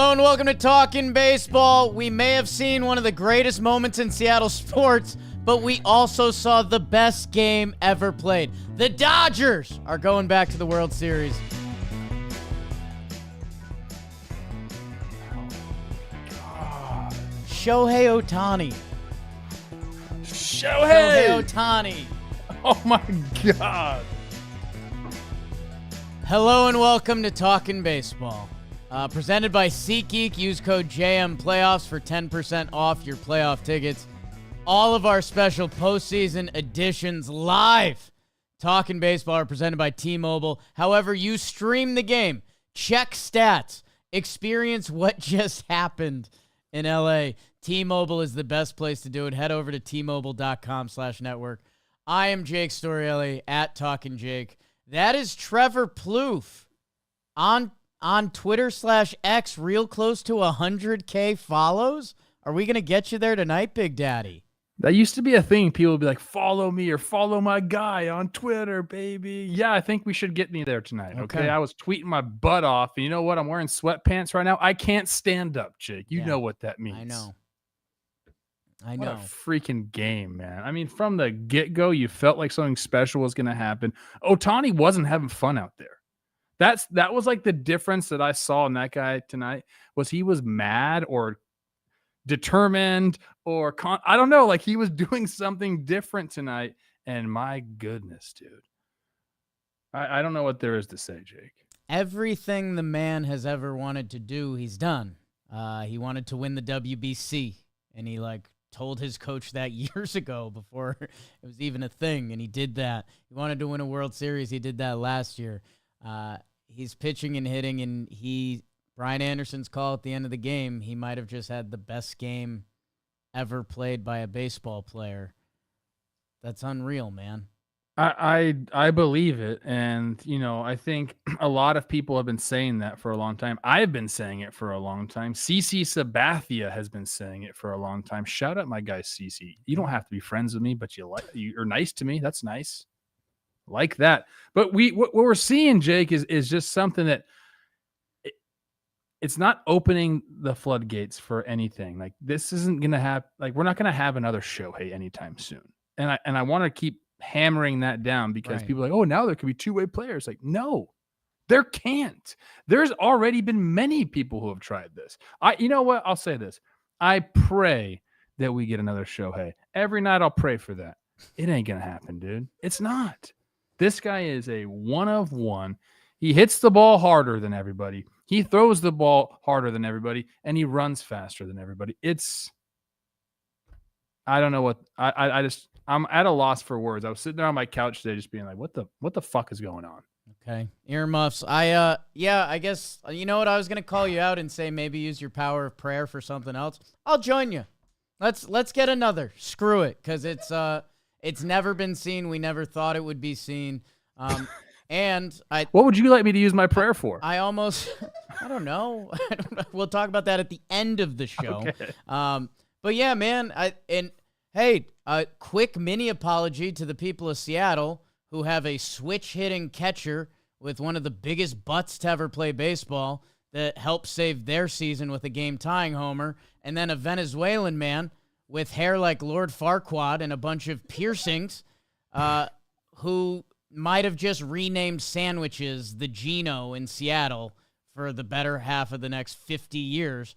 Hello and welcome to Talkin' Baseball. We may have seen one of the greatest moments in Seattle sports, but we also saw the best game ever played. The Dodgers are going back to the World Series. Shohei Ohtani. Shohei Ohtani. Oh my God. Hello and welcome to Talkin' Baseball. Presented by SeatGeek. Use code JMPlayoffs for 10% off your playoff tickets. All of our special postseason editions live. Talkin' Baseball are presented by T-Mobile. However you stream the game, check stats, experience what just happened in LA. T-Mobile is the best place to do it. Head over to T-Mobile.com/network. I am Jake Storielli at Talkin' Jake. That is Trevor Plouffe on Twitter/X, real close to 100K follows. Are we going to get you there tonight, Big Daddy? That used to be a thing. People would be like, follow me or follow my guy on Twitter, baby. Yeah, I think we should get me there tonight. Okay. I was tweeting my butt off. And you know what? I'm wearing sweatpants right now. I can't stand up, Jake. You know what that means. I know. What a freaking game, man. I mean, from the get-go, you felt like something special was going to happen. Ohtani wasn't having fun out there. That was like the difference that I saw in that guy tonight, was he was mad or determined or I don't know, like he was doing something different tonight. And my goodness, dude, I don't know what there is to say, Jake. Everything the man has ever wanted to do, he's done. He wanted to win the WBC, and he told his coach that years ago before it was even a thing, and he did that. He wanted to win a World Series. He did that last year. He's pitching and hitting, and Brian Anderson's call at the end of the game, he might have just had the best game ever played by a baseball player. That's unreal, man. I believe it. And, I think a lot of people have been saying that for a long time. I've been saying it for a long time. CC Sabathia has been saying it for a long time. Shout out my guy, CC. You don't have to be friends with me, but you're nice to me. That's nice. Like that. But what we're seeing, Jake, is just something that it's not opening the floodgates for anything. Like, this isn't going to have, we're not going to have another Shohei anytime soon. And I want to keep hammering that down, because people are like, oh, now there could be two-way players. Like, no, there can't. There's already been many people who have tried this. You know what? I'll say this. I pray that we get another Shohei. Every night I'll pray for that. It ain't going to happen, dude. It's not. This guy is a one of one. He hits the ball harder than everybody. He throws the ball harder than everybody, and he runs faster than everybody. I don't know what I'm at a loss for words. I was sitting there on my couch today just being like, what the fuck is going on? Okay. Earmuffs. I guess, you know what? I was going to call you out and say maybe use your power of prayer for something else. I'll join you. Let's get another. Screw it, because it's never been seen. We never thought it would be seen. What would you like me to use my prayer for? I don't know. We'll talk about that at the end of the show. Okay. But yeah, man. Hey, a quick mini apology to the people of Seattle who have a switch-hitting catcher with one of the biggest butts to ever play baseball that helped save their season with a game-tying homer, and then a Venezuelan man with hair like Lord Farquaad and a bunch of piercings who might have just renamed sandwiches the Gino in Seattle for the better half of the next 50 years.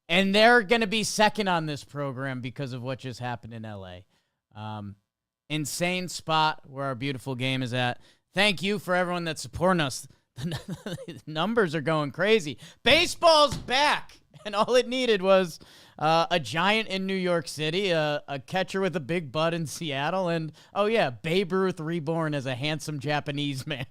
And they're going to be second on this program because of what just happened in L.A. Insane spot where our beautiful game is at. Thank you for everyone that's supporting us. The numbers are going crazy. Baseball's back, and all it needed was a giant in New York City, a catcher with a big butt in Seattle, and, oh yeah, Babe Ruth reborn as a handsome Japanese man.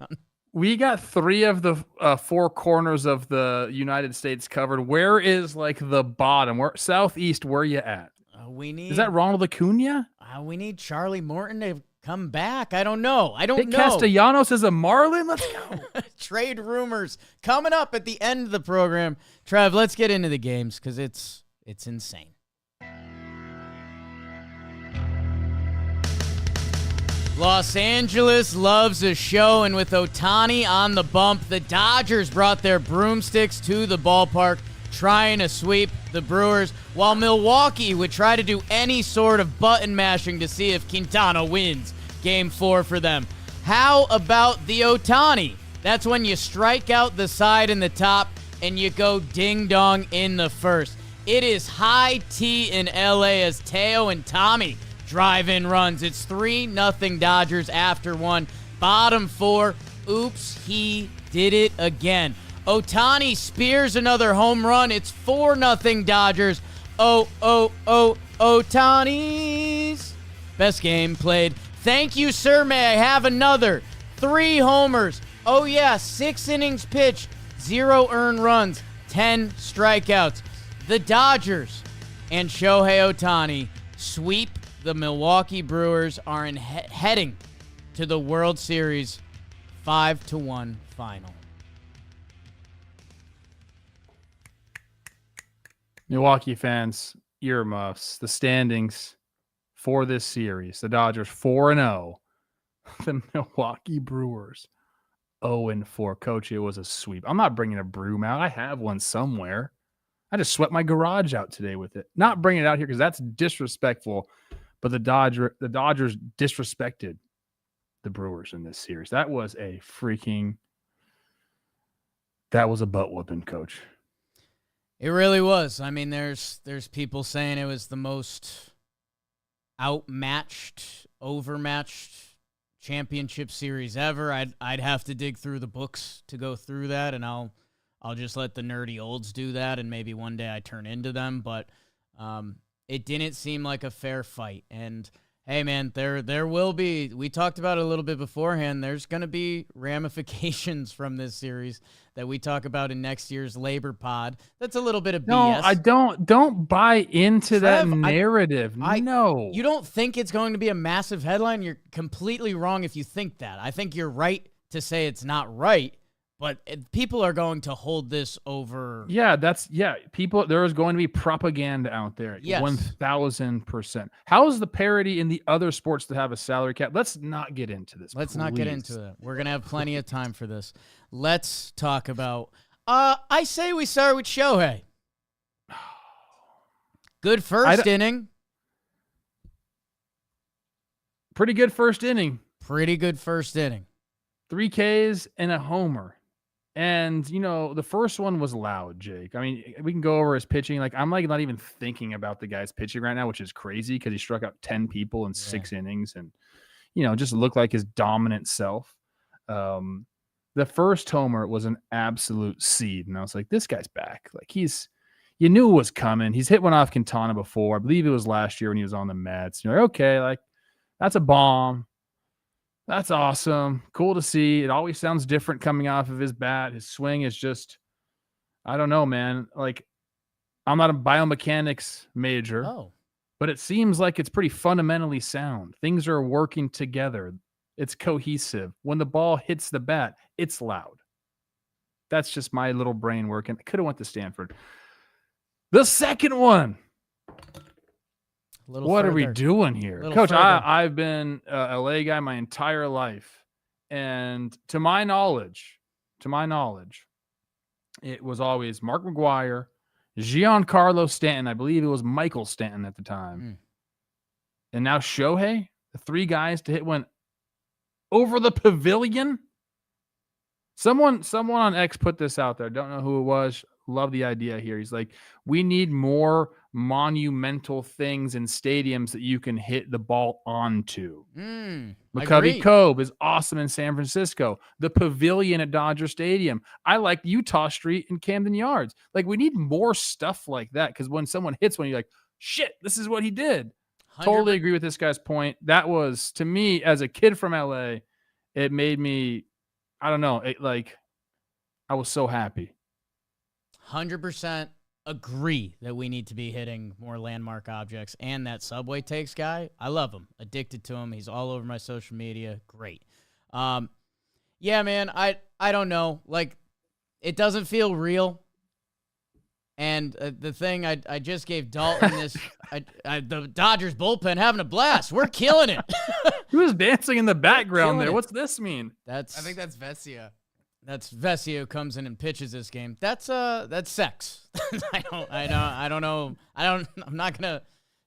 We got 3 of the 4 corners of the United States covered. Where is the bottom? Southeast, where you at? Is that Ronald Acuna? We need Charlie Morton to come back. I don't know. Nick Castellanos is a Marlin? Let's go. Trade rumors coming up at the end of the program. Trev, let's get into the games because it's insane. Los Angeles loves a show, and with Ohtani on the bump, the Dodgers brought their broomsticks to the ballpark trying to sweep the Brewers, while Milwaukee would try to do any sort of button mashing to see if Quintana wins Game 4 for them. How about the Ohtani? That's when you strike out the side and the top and you go ding-dong in the first. It is high tea in LA as Teo and Tommy drive in runs. It's 3-0 Dodgers after one. Bottom 4. Oops, he did it again. Ohtani spears another home run. It's 4-0 Dodgers. Ohtani's best game played. Thank you, sir. May I have another? 3 homers. Oh, yeah, 6 innings pitched, 0 earned runs, 10 strikeouts. The Dodgers and Shohei Ohtani sweep the Milwaukee Brewers, are heading to the World Series 5-1 final. Milwaukee fans, earmuffs. The standings for this series: the Dodgers 4-0, the Milwaukee Brewers 0-4. Coach, it was a sweep. I'm not bringing a broom out. I have one somewhere. I just swept my garage out today with it. Not bringing it out here because that's disrespectful. But the Dodgers disrespected the Brewers in this series. That was a butt whooping, Coach. It really was. I mean, there's people saying it was the most outmatched, overmatched championship series ever. I'd have to dig through the books to go through that, and I'll just let the nerdy olds do that, and maybe one day I turn into them. But it didn't seem like a fair fight. And hey, man, there will be. We talked about it a little bit beforehand. There's going to be ramifications from this series that we talk about in next year's Labor Pod. That's a little bit of BS. No, I don't buy into that narrative. No. You don't think it's going to be a massive headline? You're completely wrong if you think that. I think you're right to say it's not right, but people are going to hold this over. Yeah, people, there is going to be propaganda out there. Yes. 1,000%. How is the parity in the other sports that have a salary cap? Let's not get into this. Let's not get into it. We're going to have plenty of time for this. Let's talk about, I say we start with Shohei. Good first inning. Pretty good first inning. 3 Ks and a homer. And, the first one was loud, Jake. I mean, we can go over his pitching. I'm not even thinking about the guy's pitching right now, which is crazy because he struck out 10 people in 6 innings and, just looked like his dominant self. The first homer was an absolute seed. And I was like, this guy's back. You knew it was coming. He's hit one off Quintana before. I believe it was last year when he was on the Mets. You're like, okay, that's a bomb. That's awesome. Cool to see. It always sounds different coming off of his bat. His swing is just, I don't know, man. I'm not a biomechanics major, but it seems like it's pretty fundamentally sound. Things are working together. It's cohesive. When the ball hits the bat, it's loud. That's just my little brain working. I could have went to Stanford. The second one. What are we doing here? Coach, I've been a LA guy my entire life. And to my knowledge, it was always Mark McGwire, Giancarlo Stanton. I believe it was Michael Stanton at the time. And now Shohei, the 3 guys to hit one over the pavilion. Someone on X put this out there. Don't know who it was. Love the idea here. He's like, we need more monumental things in stadiums that you can hit the ball onto. McCovey Cove is awesome in San Francisco. The pavilion at Dodger Stadium. I like Utah Street and Camden Yards. We need more stuff like that because when someone hits one, you're like, shit, this is what he did. 100%. Totally agree with this guy's point. That was, to me, as a kid from LA, it made me, I don't know, I was so happy. 100% agree that we need to be hitting more landmark objects. And that Subway Takes guy, I love him. Addicted to him. He's all over my social media. Great. Yeah, man, I don't know. It doesn't feel real. And the thing I just gave Dalton this, the Dodgers bullpen having a blast. We're killing it. He was dancing in the background there. What's this mean? I think that's Vesia. That's Vesio comes in and pitches this game. That's sex. I don't know. I'm not gonna.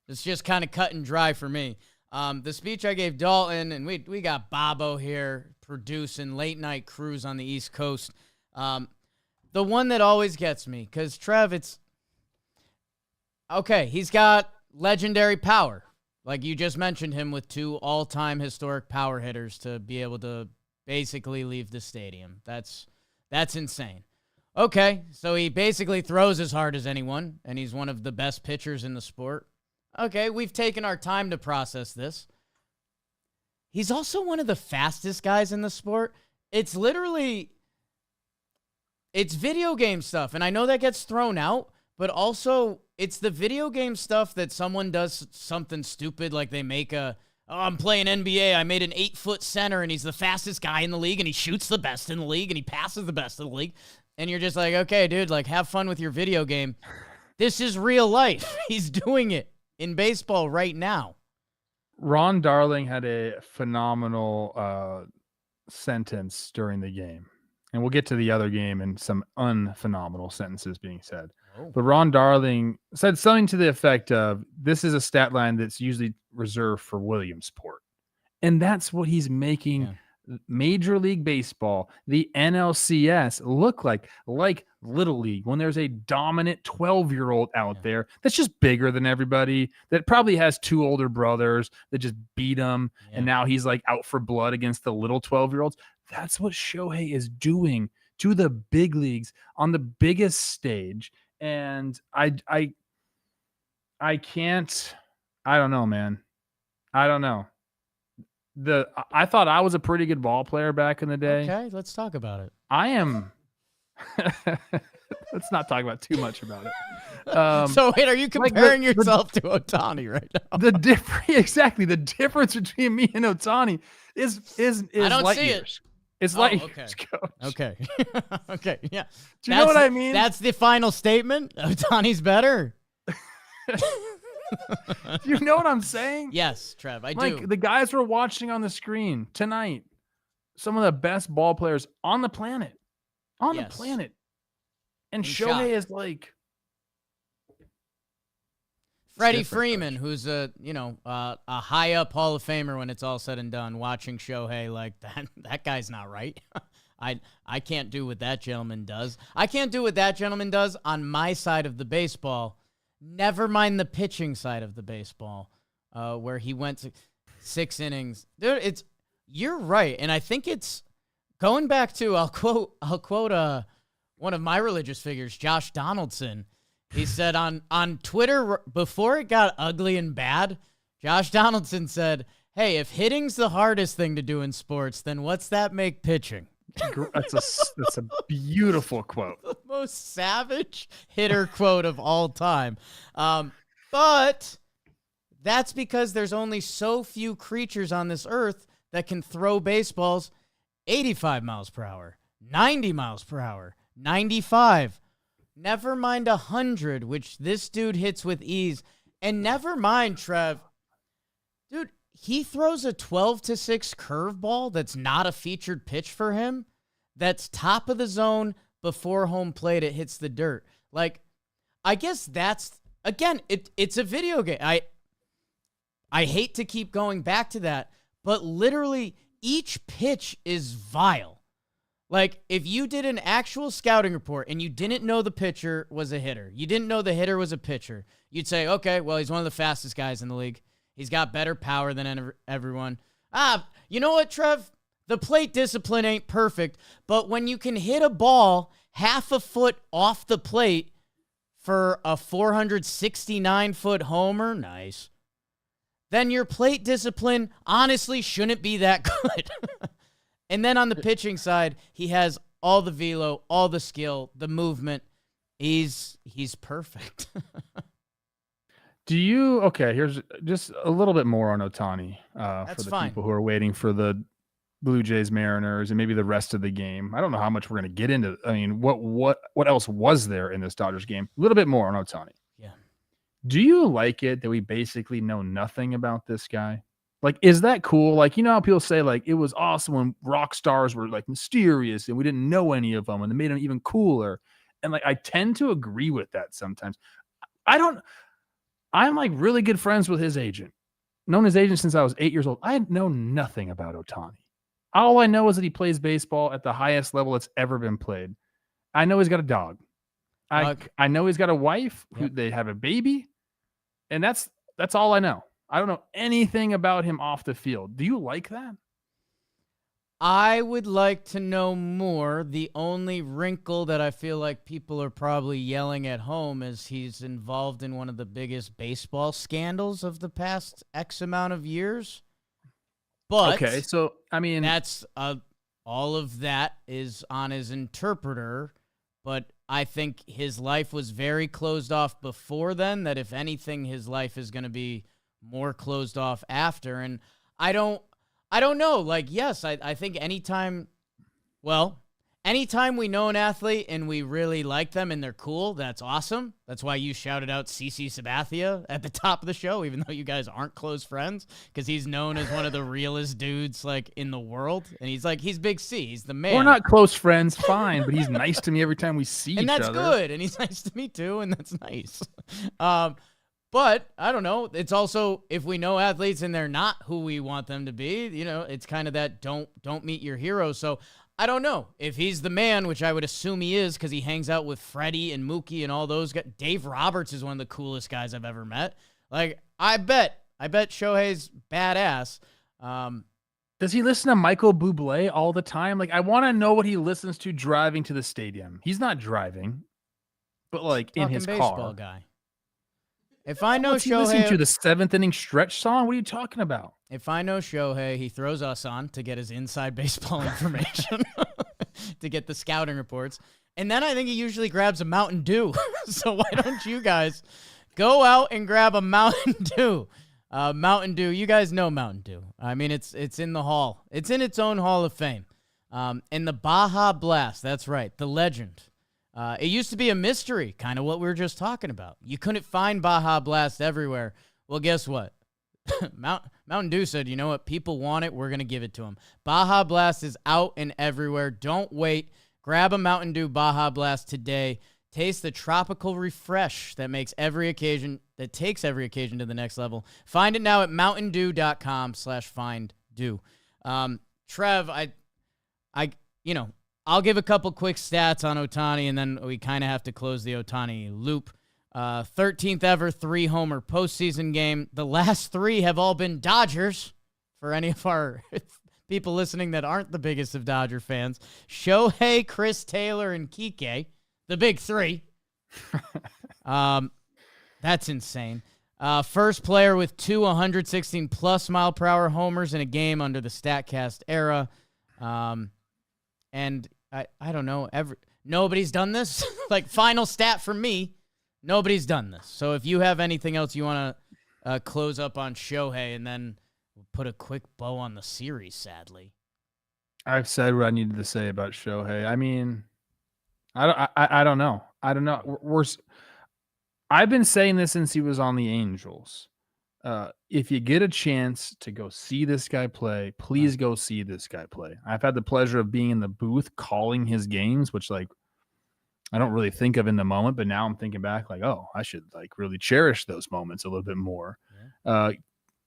It's just kind of cut and dry for me. The speech I gave Dalton, and we got Bobo here producing late night cruise on the East Coast. The one that always gets me, because Trev, it's okay. He's got legendary power, like you just mentioned him with 2 all-time historic power hitters to be able to basically leave the stadium. That's insane. Okay, so he basically throws as hard as anyone, and he's one of the best pitchers in the sport. Okay, we've taken our time to process this. He's also one of the fastest guys in the sport. It's video game stuff, and I know that gets thrown out, but also it's the video game stuff that someone does something stupid, like they make I'm playing NBA, I made an 8-foot center, and he's the fastest guy in the league, and he shoots the best in the league, and he passes the best in the league, and you're just like, okay, dude, like, have fun with your video game. This is real life. He's doing it in baseball right now. Ron Darling had a phenomenal sentence during the game. And we'll get to the other game and some unphenomenal sentences being said. Oh. But Ron Darling said something to the effect of, this is a stat line that's usually reserved for Williamsport. And that's what he's making Major League Baseball, the NLCS, look like Little League, when there's a dominant 12-year-old out there that's just bigger than everybody, that probably has 2 older brothers that just beat him, and now he's like out for blood against the little 12-year-olds. That's what Shohei is doing to the big leagues on the biggest stage. And I don't know, man. I don't know. I thought I was a pretty good ball player back in the day. Okay, let's talk about it. I am. Let's not talk about too much about it. So wait, are you comparing yourself to Ohtani right now? Exactly. The difference between me and Ohtani is I don't light see years. It. It's light years, Coach. Okay. Okay. Yeah. Do you know what I mean? That's the final statement. Ohtani's better. Do you know what I'm saying? Yes, Trev, I do. Like, the guys we're watching on the screen tonight, some of the best ball players on the planet. The planet. And Shohei is like Freddie Freeman, who's a high up Hall of Famer when it's all said and done, watching Shohei like that guy's not right. I can't do what that gentleman does. I can't do what that gentleman does on my side of the baseball. Never mind the pitching side of the baseball, where he went to 6 innings. Dude, you're right, and I think it's going back to I'll quote one of my religious figures, Josh Donaldson. He said on Twitter before it got ugly and bad, Josh Donaldson said, "Hey, if hitting's the hardest thing to do in sports, then what's that make pitching?" That's a beautiful quote. The most savage hitter quote of all time. But that's because there's only so few creatures on this earth that can throw baseballs 85 miles per hour, 90 miles per hour, 95. Never mind 100, which this dude hits with ease. And never mind, Trev. Dude, he throws a 12-6 curveball that's not a featured pitch for him. That's top of the zone before home plate. It hits the dirt. Like, I guess that's, again, it's a video game. I hate to keep going back to that, but literally each pitch is vile. Like, if you did an actual scouting report and you didn't know the pitcher was a hitter, you didn't know the hitter was a pitcher, you'd say, okay, well, he's one of the fastest guys in the league. He's got better power than everyone. You know what, Trev? The plate discipline ain't perfect, but when you can hit a ball half a foot off the plate for a 469-foot homer, nice, then your plate discipline honestly shouldn't be that good. And then on the pitching side, he has all the velo, all the skill, the movement. He's perfect. Here's just a little bit more on Ohtani for the people who are waiting for the Blue Jays, Mariners, and maybe the rest of the game. I don't know how much we're going to get into. I mean, what else was there in this Dodgers game? A little bit more on Ohtani. Yeah. Do you like it that we basically know nothing about this guy? Like, is that cool? Like, you know how people say, like, it was awesome when rock stars were, like, mysterious and we didn't know any of them and they made them even cooler. And, like, I tend to agree with that sometimes. I'm, like, really good friends with his agent. Known his agent since I was 8 years old. I know nothing about Ohtani. All I know is that he plays baseball at the highest level it's ever been played. I know he's got a dog. I know he's got a wife who they have a baby. And that's all I know. I don't know anything about him off the field. Do you like that? I would like to know more. The only wrinkle that I feel like people are probably yelling at home is he's involved in one of the biggest baseball scandals of the past X amount of years. But okay, so I mean, that's all of that is on his interpreter. But I think his life was very closed off before then. That if anything, his life is going to be more closed off after. And I don't know. Like, yes, I think anytime we know an athlete and we really like them and they're cool, that's awesome. That's why you shouted out CC Sabathia at the top of the show, even though you guys aren't close friends, because he's known as one of the realest dudes, like, in the world. And he's Big C. He's the man. We're not close friends, fine, but he's nice to me every time we see each other. And that's good. And he's nice to me, too, and that's nice. But I don't know. It's also, if we know athletes and they're not who we want them to be, you know, it's kind of that don't meet your hero. So I don't know if he's the man, which I would assume he is because he hangs out with Freddie and Mookie and all those guys. Dave Roberts is one of the coolest guys I've ever met. Like, I bet Shohei's badass. Does he listen to Michael Bublé all the time? Like, I want to know what he listens to driving to the stadium. He's not driving, but like in his baseball car. Guy. If I know What's he Shohei, listening to the 7th inning stretch song? What are you talking about? If I know Shohei, he throws us on to get his inside baseball information, to get the scouting reports. And then I think he usually grabs a Mountain Dew. So why don't you guys go out and grab a Mountain Dew? Mountain Dew, you guys know Mountain Dew. I mean, it's in the hall. It's in its own Hall of Fame. And the Baja Blast, that's right, the legend. It used to be a mystery, kind of what we were just talking about. You couldn't find Baja Blast everywhere. Well, guess what? Mountain Dew said, you know what? People want it. We're going to give it to them. Baja Blast is out and everywhere. Don't wait. Grab a Mountain Dew Baja Blast today. Taste the tropical refresh that takes every occasion to the next level. Find it now at mountaindew.com/finddew. Trev, I'll give a couple quick stats on Ohtani, and then we kind of have to close the Ohtani loop. 13th ever 3-homer postseason game. The last 3 have all been Dodgers, for any of our people listening that aren't the biggest of Dodger fans. Shohei, Chris Taylor, and Kike, the big 3. That's insane. First player with 2 116-plus mile-per-hour homers in a game under the StatCast era. And I don't know, nobody's done this. Like, final stat for me, nobody's done this. So if you have anything else you want to close up on Shohei, and then we'll put a quick bow on the series, sadly. I've said what I needed to say about Shohei. I mean, I don't know. I don't know. I've been saying this since he was on the Angels. If you get a chance to go see this guy play, please go see this guy play. I've had the pleasure of being in the booth calling his games, which, like, I don't really think of in the moment, but now I'm thinking back like, oh, I should, like, really cherish those moments a little bit more. Yeah.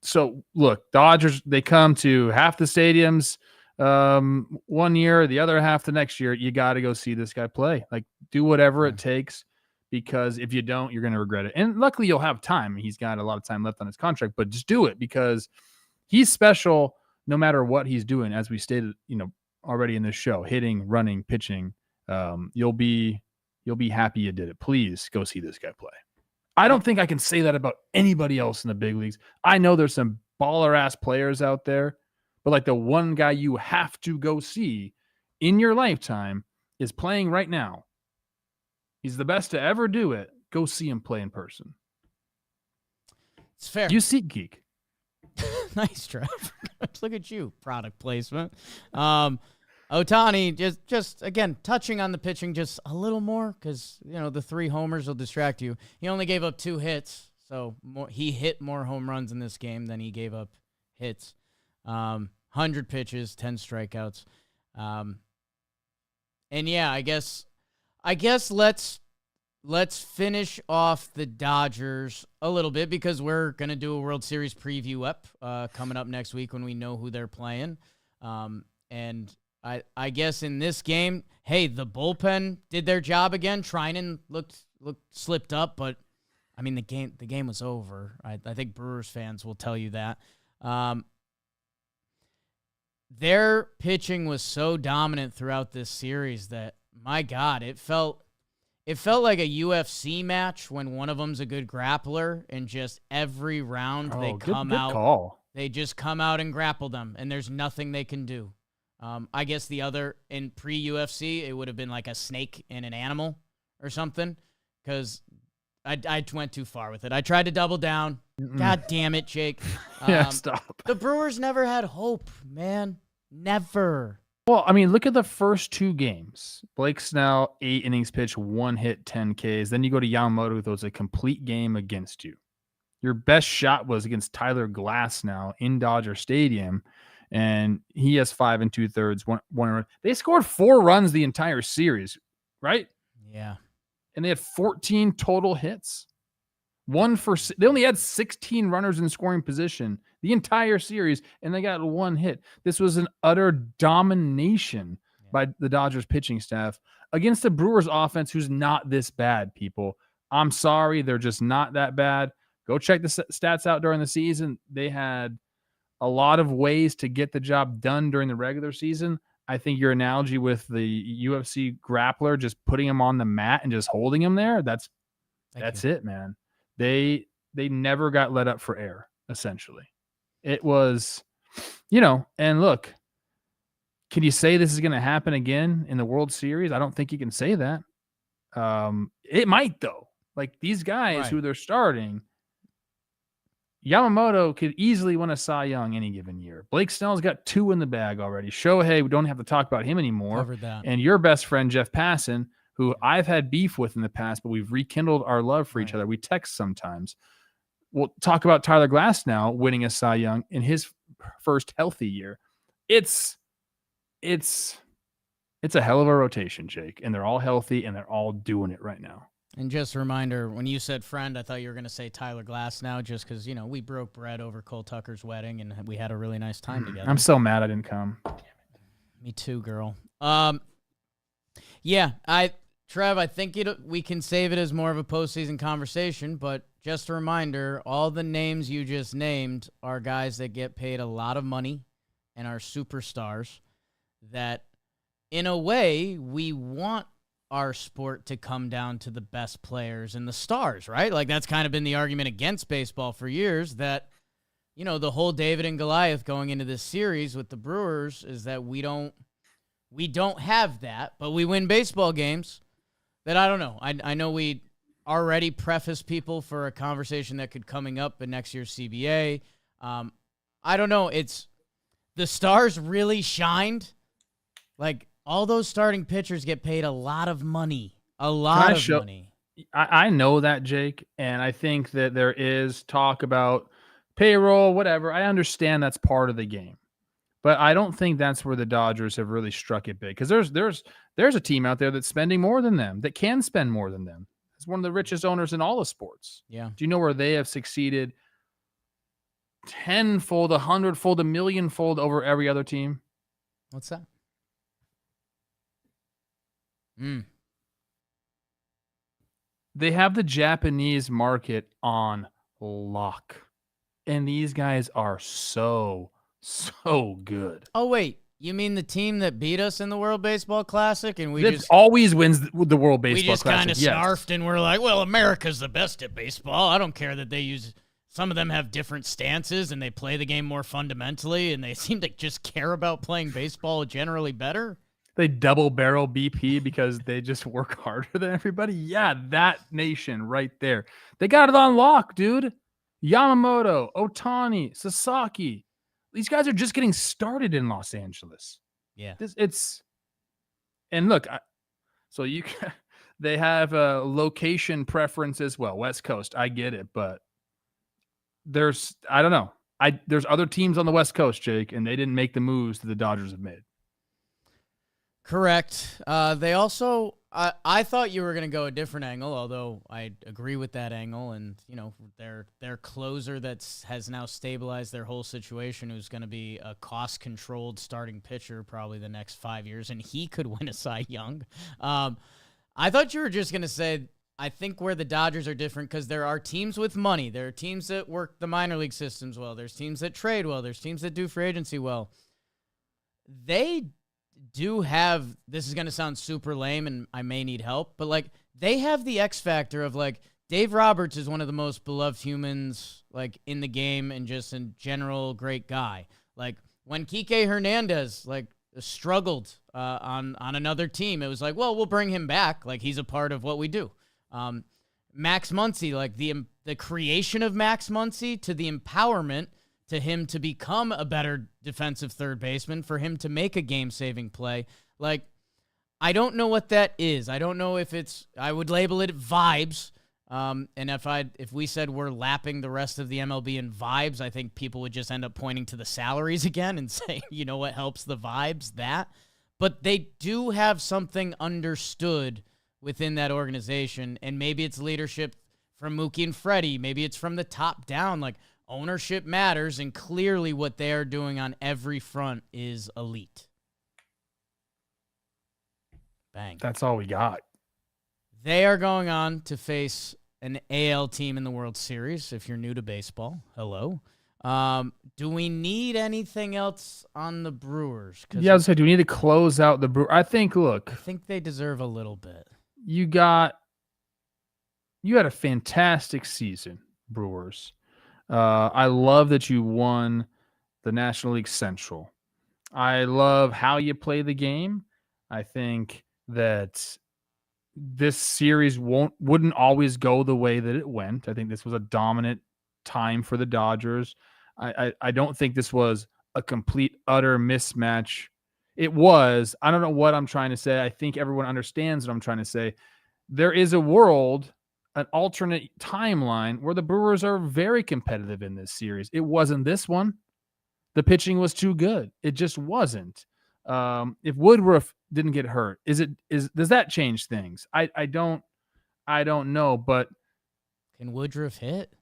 So look, Dodgers, they come to half the stadiums one year, the other half the next year. You got to go see this guy play. Like, do whatever it takes. Because if you don't, you're going to regret it. And luckily, you'll have time. He's got a lot of time left on his contract, but just do it because he's special no matter what he's doing. As we stated, already in this show, hitting, running, pitching, you'll be happy you did it. Please go see this guy play. I don't think I can say that about anybody else in the big leagues. I know there's some baller ass players out there, but like the one guy you have to go see in your lifetime is playing right now. He's the best to ever do it. Go see him play in person. It's fair. You see Geek. Nice, Trev. Look at you, product placement. Ohtani, just again, touching on the pitching just a little more because, the 3 homers will distract you. He only gave up 2 hits, so he hit more home runs in this game than he gave up hits, 100 pitches, 10 strikeouts. And yeah, I guess let's finish off the Dodgers a little bit because we're going to do a World Series preview coming up next week when we know who they're playing. And I guess in this game, hey, the bullpen did their job again. Trinan looked slipped up, but I mean the game was over. I think Brewers fans will tell you that. Their pitching was so dominant throughout this series that, my God, it felt like a UFC match when one of them's a good grappler and just every round they come out. Call. They just come out and grapple them, and there's nothing they can do. I guess the other, in pre-UFC, it would have been like a snake and an animal or something, because I went too far with it. I tried to double down. God damn it, Jake. Yeah, stop. The Brewers never had hope, man. Never. Well, I mean, look at the first 2 games. Blake Snell, 8 innings pitched, 1 hit, 10 Ks. Then you go to Yamamoto, who throws a complete game against you. Your best shot was against Tyler Glasnow in Dodger Stadium, and he has 5 2/3, one run. They scored 4 runs the entire series, right? Yeah. And they had 14 total hits. They only had 16 runners in scoring position the entire series, and they got 1 hit. This was an utter domination by the Dodgers pitching staff against the Brewers offense, who's not this bad, people. I'm sorry, they're just not that bad. Go check the stats out during the season. They had a lot of ways to get the job done during the regular season. I think your analogy with the UFC grappler, just putting him on the mat and just holding him there, that's it, man. They never got let up for air, essentially. It was, and look, can you say this is going to happen again in the World Series? I don't think you can say that. It might, though. Like, these guys who they're starting, Yamamoto could easily win a Cy Young any given year. Blake Snell's got 2 in the bag already. Shohei, we don't have to talk about him anymore. Covered that. And your best friend, Jeff Passan, who I've had beef with in the past, but we've rekindled our love for each other. We text sometimes. We'll talk about Tyler Glasnow winning a Cy Young in his first healthy year. It's a hell of a rotation, Jake, and they're all healthy and they're all doing it right now. And just a reminder, when you said friend, I thought you were going to say Tyler Glasnow, just because, we broke bread over Cole Tucker's wedding and we had a really nice time together. I'm so mad I didn't come. Me too, girl. Yeah, Trev, I think we can save it as more of a postseason conversation, but just a reminder, all the names you just named are guys that get paid a lot of money and are superstars that, in a way, we want our sport to come down to the best players and the stars, right? Like, that's kind of been the argument against baseball for years, that, the whole David and Goliath going into this series with the Brewers is that we don't have that, but we win baseball games. That I don't know. I know we already preface people for a conversation that could coming up in next year's CBA. I don't know. It's the stars really shined. Like, all those starting pitchers get paid a lot of money. Money. I know that, Jake, and I think that there is talk about payroll, whatever. I understand that's part of the game. But I don't think that's where the Dodgers have really struck it big, because there's a team out there that's spending more than them, that can spend more than them. It's one of the richest owners in all of sports. Yeah. Do you know where they have succeeded tenfold, 100-fold, 1,000,000-fold over every other team? What's that? They have the Japanese market on lock, and these guys are so good. Oh, wait. You mean the team that beat us in the World Baseball Classic, and we just always wins the World Baseball Classic? We just kind of snarfed, and we're like, well, America's the best at baseball. I don't care that they use – some of them have different stances, and they play the game more fundamentally, and they seem to just care about playing baseball generally better. They double barrel BP because they just work harder than everybody. Yeah, that nation right there. They got it on lock, dude. Yamamoto, Ohtani, Sasaki. These guys are just getting started in Los Angeles. Yeah. And look, they have a location preference as well. West Coast, I get it, but I don't know. There's other teams on the West Coast, Jake, and they didn't make the moves that the Dodgers have made. Correct. They also, I thought you were going to go a different angle, although I agree with that angle. And, you know, their closer has now stabilized their whole situation, who's going to be a cost-controlled starting pitcher probably the next 5 years, and he could win a Cy Young. I thought you were just going to say, I think where the Dodgers are different because there are teams with money. There are teams that work the minor league systems well. There's teams that trade well. There's teams that do free agency well. They do have, this is going to sound super lame and I may need help, but like they have the X factor of like Dave Roberts is one of the most beloved humans like in the game and just in general great guy. Like when Kike Hernandez like struggled on another team, it was like, well, we'll bring him back. Like he's a part of what we do. Max Muncy, like the creation of Max Muncy to the empowerment to him to become a better defensive third baseman, for him to make a game-saving play. Like, I don't know what that is. I don't know if I would label it vibes. And if we said we're lapping the rest of the MLB in vibes, I think people would just end up pointing to the salaries again and saying, you know what helps the vibes? That. But they do have something understood within that organization, and maybe it's leadership from Mookie and Freddie. Maybe it's from the top down. Like, ownership matters, and clearly what they are doing on every front is elite. Bang. That's all we got. They are going on to face an AL team in the World Series. If you're new to baseball, hello. Do we need anything else on the Brewers? Yeah, I was saying, do we need to close out the Brewers? I think they deserve a little bit. You had a fantastic season, Brewers. I love that you won the National League Central. I love how you play the game. I think that this series wouldn't always go the way that it went. I think this was a dominant time for the Dodgers. I don't think this was a complete, utter mismatch. It was. I don't know what I'm trying to say. I think everyone understands what I'm trying to say. There is a world, an alternate timeline where the Brewers are very competitive in this series. It wasn't this one. The pitching was too good. It just wasn't. If Woodruff didn't get hurt, does that change things? I don't know, but can Woodruff hit?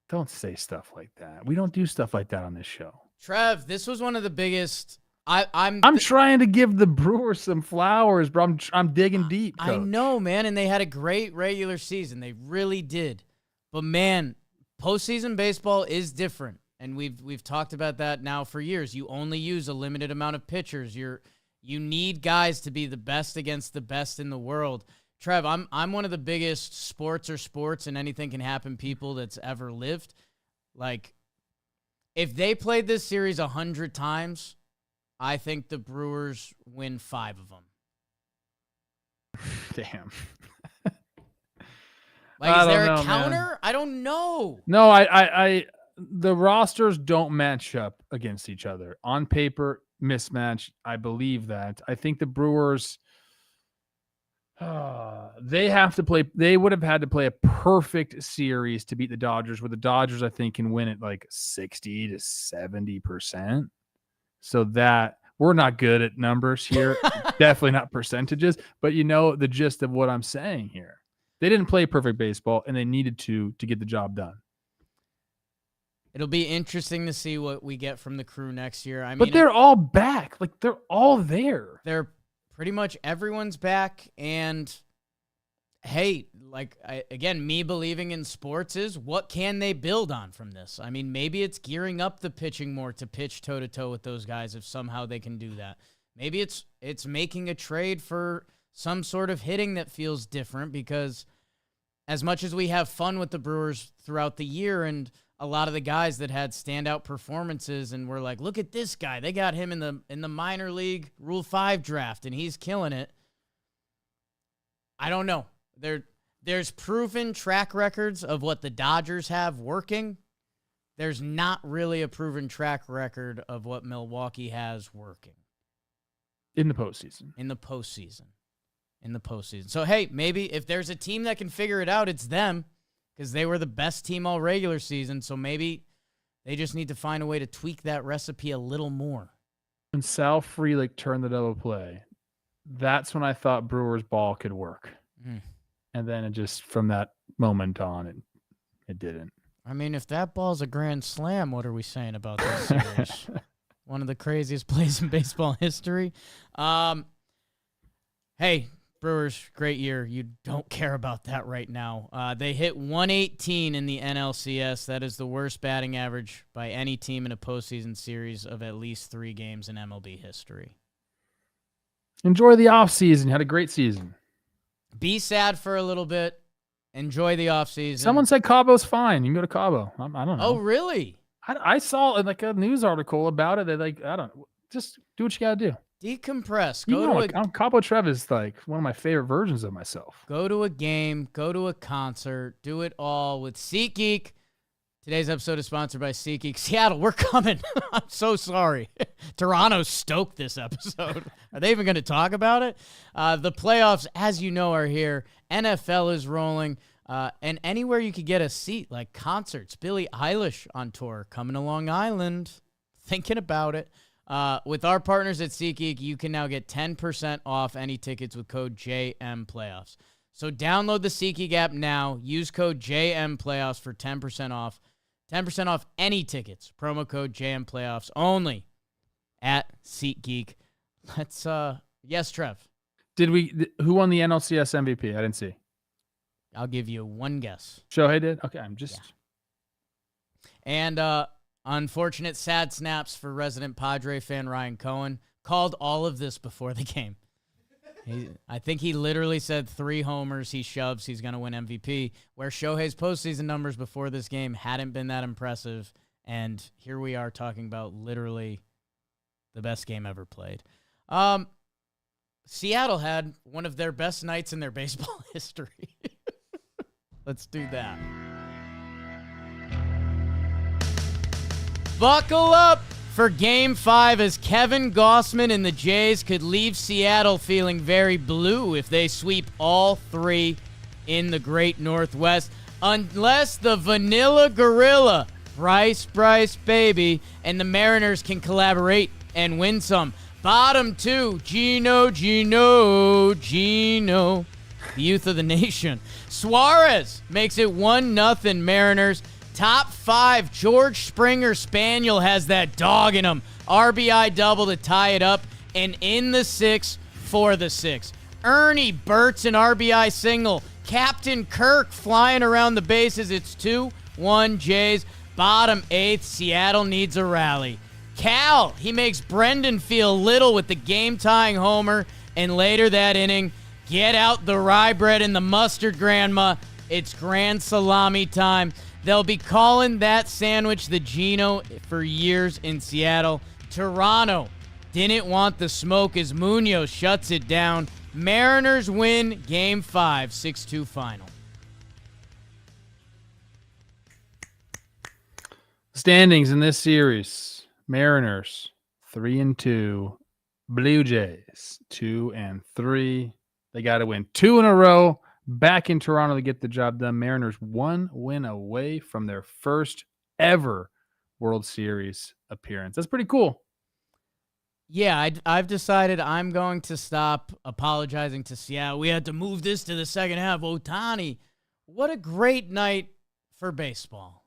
Don't say stuff like that. We don't do stuff like that on this show. Trev, this was one of the biggest. I'm trying to give the Brewers some flowers, bro. I'm digging deep, Coach. I know, man, and they had a great regular season. They really did. But man, postseason baseball is different, and we've talked about that now for years. You only use a limited amount of pitchers. You need guys to be the best against the best in the world. Trev, I'm one of the biggest sports and anything can happen people that's ever lived. Like, if they played this series 100 times, I think the Brewers win 5 of them. Damn. Like, is there a counter? Man. I don't know. No, I the rosters don't match up against each other. On paper, mismatch. I believe that. I think the Brewers, they would have had to play a perfect series to beat the Dodgers, where the Dodgers, I think, can win it like 60 to 70%. So that we're not good at numbers here. Definitely not percentages, but you know the gist of what I'm saying here. They didn't play perfect baseball, and they needed to get the job done. It'll be interesting to see what we get from the crew next year. I mean, but they're all back. Like, they're all there. They're pretty much everyone's back. And hey, like, again, me believing in sports is what can they build on from this? I mean, maybe it's gearing up the pitching more to pitch toe-to-toe with those guys if somehow they can do that. Maybe it's making a trade for some sort of hitting that feels different, because as much as we have fun with the Brewers throughout the year and a lot of the guys that had standout performances and we're like, look at this guy. They got him in the minor league Rule 5 draft and he's killing it. I don't know. There's proven track records of what the Dodgers have working. There's not really a proven track record of what Milwaukee has working. In the postseason. So, hey, maybe if there's a team that can figure it out, it's them, because they were the best team all regular season. So maybe They just need to find a way to tweak that recipe a little more. When Sal Frelick turned the double play, that's when I thought Brewers ball could work. And then it just, from that moment on, it didn't. I mean, if that ball's a grand slam, what are we saying about this series? One of the craziest plays in baseball history. Hey, Brewers, great year. You don't care about that right now. They hit 118 in the NLCS. That is the worst batting average by any team in a postseason series of at least 3 games in MLB history. Enjoy the offseason. Had a great season. Be sad for a little bit. Enjoy the offseason. Someone said Cabo's fine. You can go to Cabo. I don't know. Oh, really? I saw like a news article about it. They just do what you got to do. Decompress. Cabo Trev is like one of my favorite versions of myself. Go to a game. Go to a concert. Do it all with SeatGeek. Today's episode is sponsored by SeatGeek. Seattle, we're coming. I'm so sorry. Toronto's stoked this episode. Are they even going to talk about it? The playoffs, as you know, are here. NFL is rolling. And anywhere you could get a seat, like concerts. Billie Eilish on tour, coming to Long Island. Thinking about it. With our partners at SeatGeek, you can now get 10% off any tickets with code JMPlayoffs. So download the SeatGeek app now. Use code JMPlayoffs for 10% off. 10% off any tickets. Promo code JMPlayoffs only at SeatGeek. Let's, yes, Trev. Who won the NLCS MVP? I didn't see. I'll give you one guess. Shohei did? Okay, I'm just. Yeah. And, unfortunate sad snaps for resident Padre fan Ryan Cohen. Called all of this before the game. I think he literally said 3 homers, he shoves, he's going to win MVP, where Shohei's postseason numbers before this game hadn't been that impressive. And here we are talking about literally the best game ever played. Seattle had one of their best nights in their baseball history. Let's do that. Buckle up for Game 5 as Kevin Gausman and the Jays could leave Seattle feeling very blue if they sweep all 3 in the Great Northwest. Unless the Vanilla Gorilla, Bryce Baby, and the Mariners can collaborate and win some. Bottom 2, Gino, the youth of the nation. Suarez makes it 1-0 Mariners. Top 5, George Springer Spaniel has that dog in him. RBI double to tie it up, and in the 6 for the 6. Ernie Burt's an RBI single. Captain Kirk flying around the bases. It's 2-1 Jays. Bottom 8th, Seattle needs a rally. Cal, he makes Brendan feel little with the game-tying homer, and later that inning, get out the rye bread and the mustard, Grandma. It's grand salami time. They'll be calling that sandwich the Gino for years in Seattle. Toronto didn't want the smoke as Munoz shuts it down. Mariners win Game 5, 6-2 final. Standings in this series. Mariners 3-2. Blue Jays 2-3. They got to win 2 in a row. Back in Toronto to get the job done. Mariners 1 win away from their first ever World Series appearance. That's pretty cool. Yeah, I've decided I'm going to stop apologizing to Seattle. We had to move this to the second half. Ohtani, what a great night for baseball.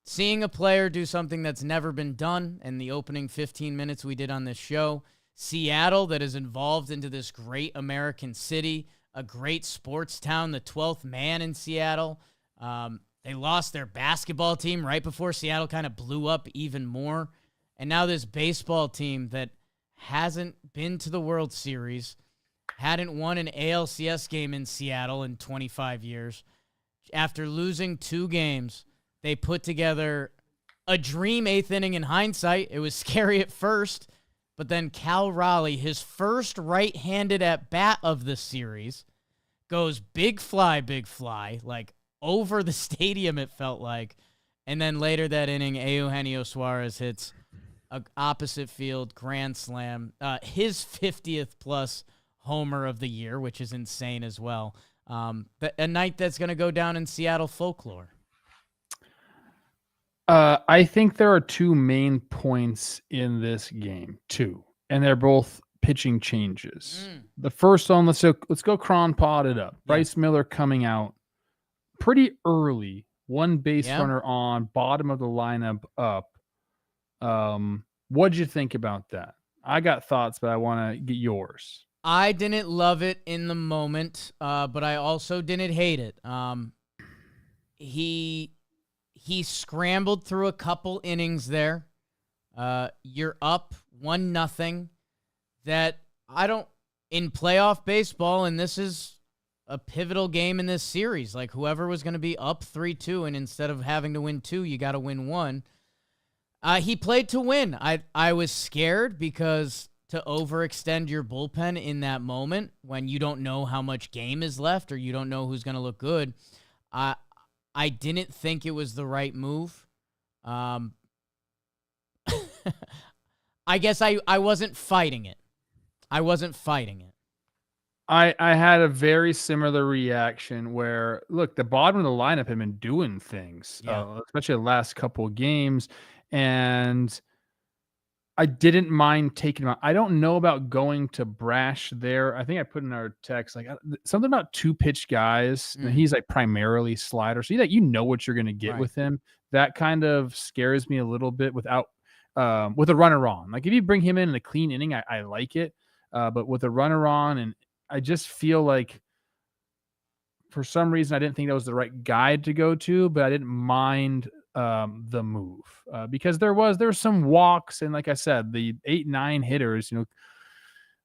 Seeing a player do something that's never been done in the opening 15 minutes we did on this show. Seattle that is involved into this great American city. A great sports town, the 12th man in Seattle. They lost their basketball team right before Seattle kind of blew up even more. And now this baseball team that hasn't been to the World Series, hadn't won an ALCS game in Seattle in 25 years. After losing 2 games, they put together a dream 8th inning in hindsight. It was scary at first. But then Cal Raleigh, his first right-handed at-bat of the series, goes big fly, like over the stadium it felt like. And then later that inning, Eugenio Suarez hits a opposite field grand slam, his 50th plus homer of the year, which is insane as well. A night that's going to go down in Seattle folklore. I think there are two main points in this game, and they're both pitching changes. The first one, let's go cron pod it up. Bryce Miller coming out pretty early, one base runner on, bottom of the lineup up. What'd you think about that? I got thoughts, but I want to get yours. I didn't love it in the moment, but I also didn't hate it. He scrambled through a couple innings there. You're up 1-0. That in playoff baseball, and this is a pivotal game in this series. Like, whoever was going to be up 3-2, and instead of having to win 2, you got to win 1. He played to win. I was scared because to overextend your bullpen in that moment when you don't know how much game is left or you don't know who's going to look good, I didn't think it was the right move. I guess I wasn't fighting it. I had a very similar reaction where, look, the bottom of the lineup had been doing things, especially the last couple of games, and I didn't mind taking him out. I don't know about going to Brash there. I think I put in our text like something about 2-pitch guys. And he's like primarily slider, so you know what you're going to get with him. That kind of scares me a little bit with a runner on. Like if you bring him in a clean inning, I like it. But with a runner on, and I just feel like for some reason I didn't think that was the right guy to go to, but I didn't mind the move because there was some walks, and like I said, the 8-9 hitters,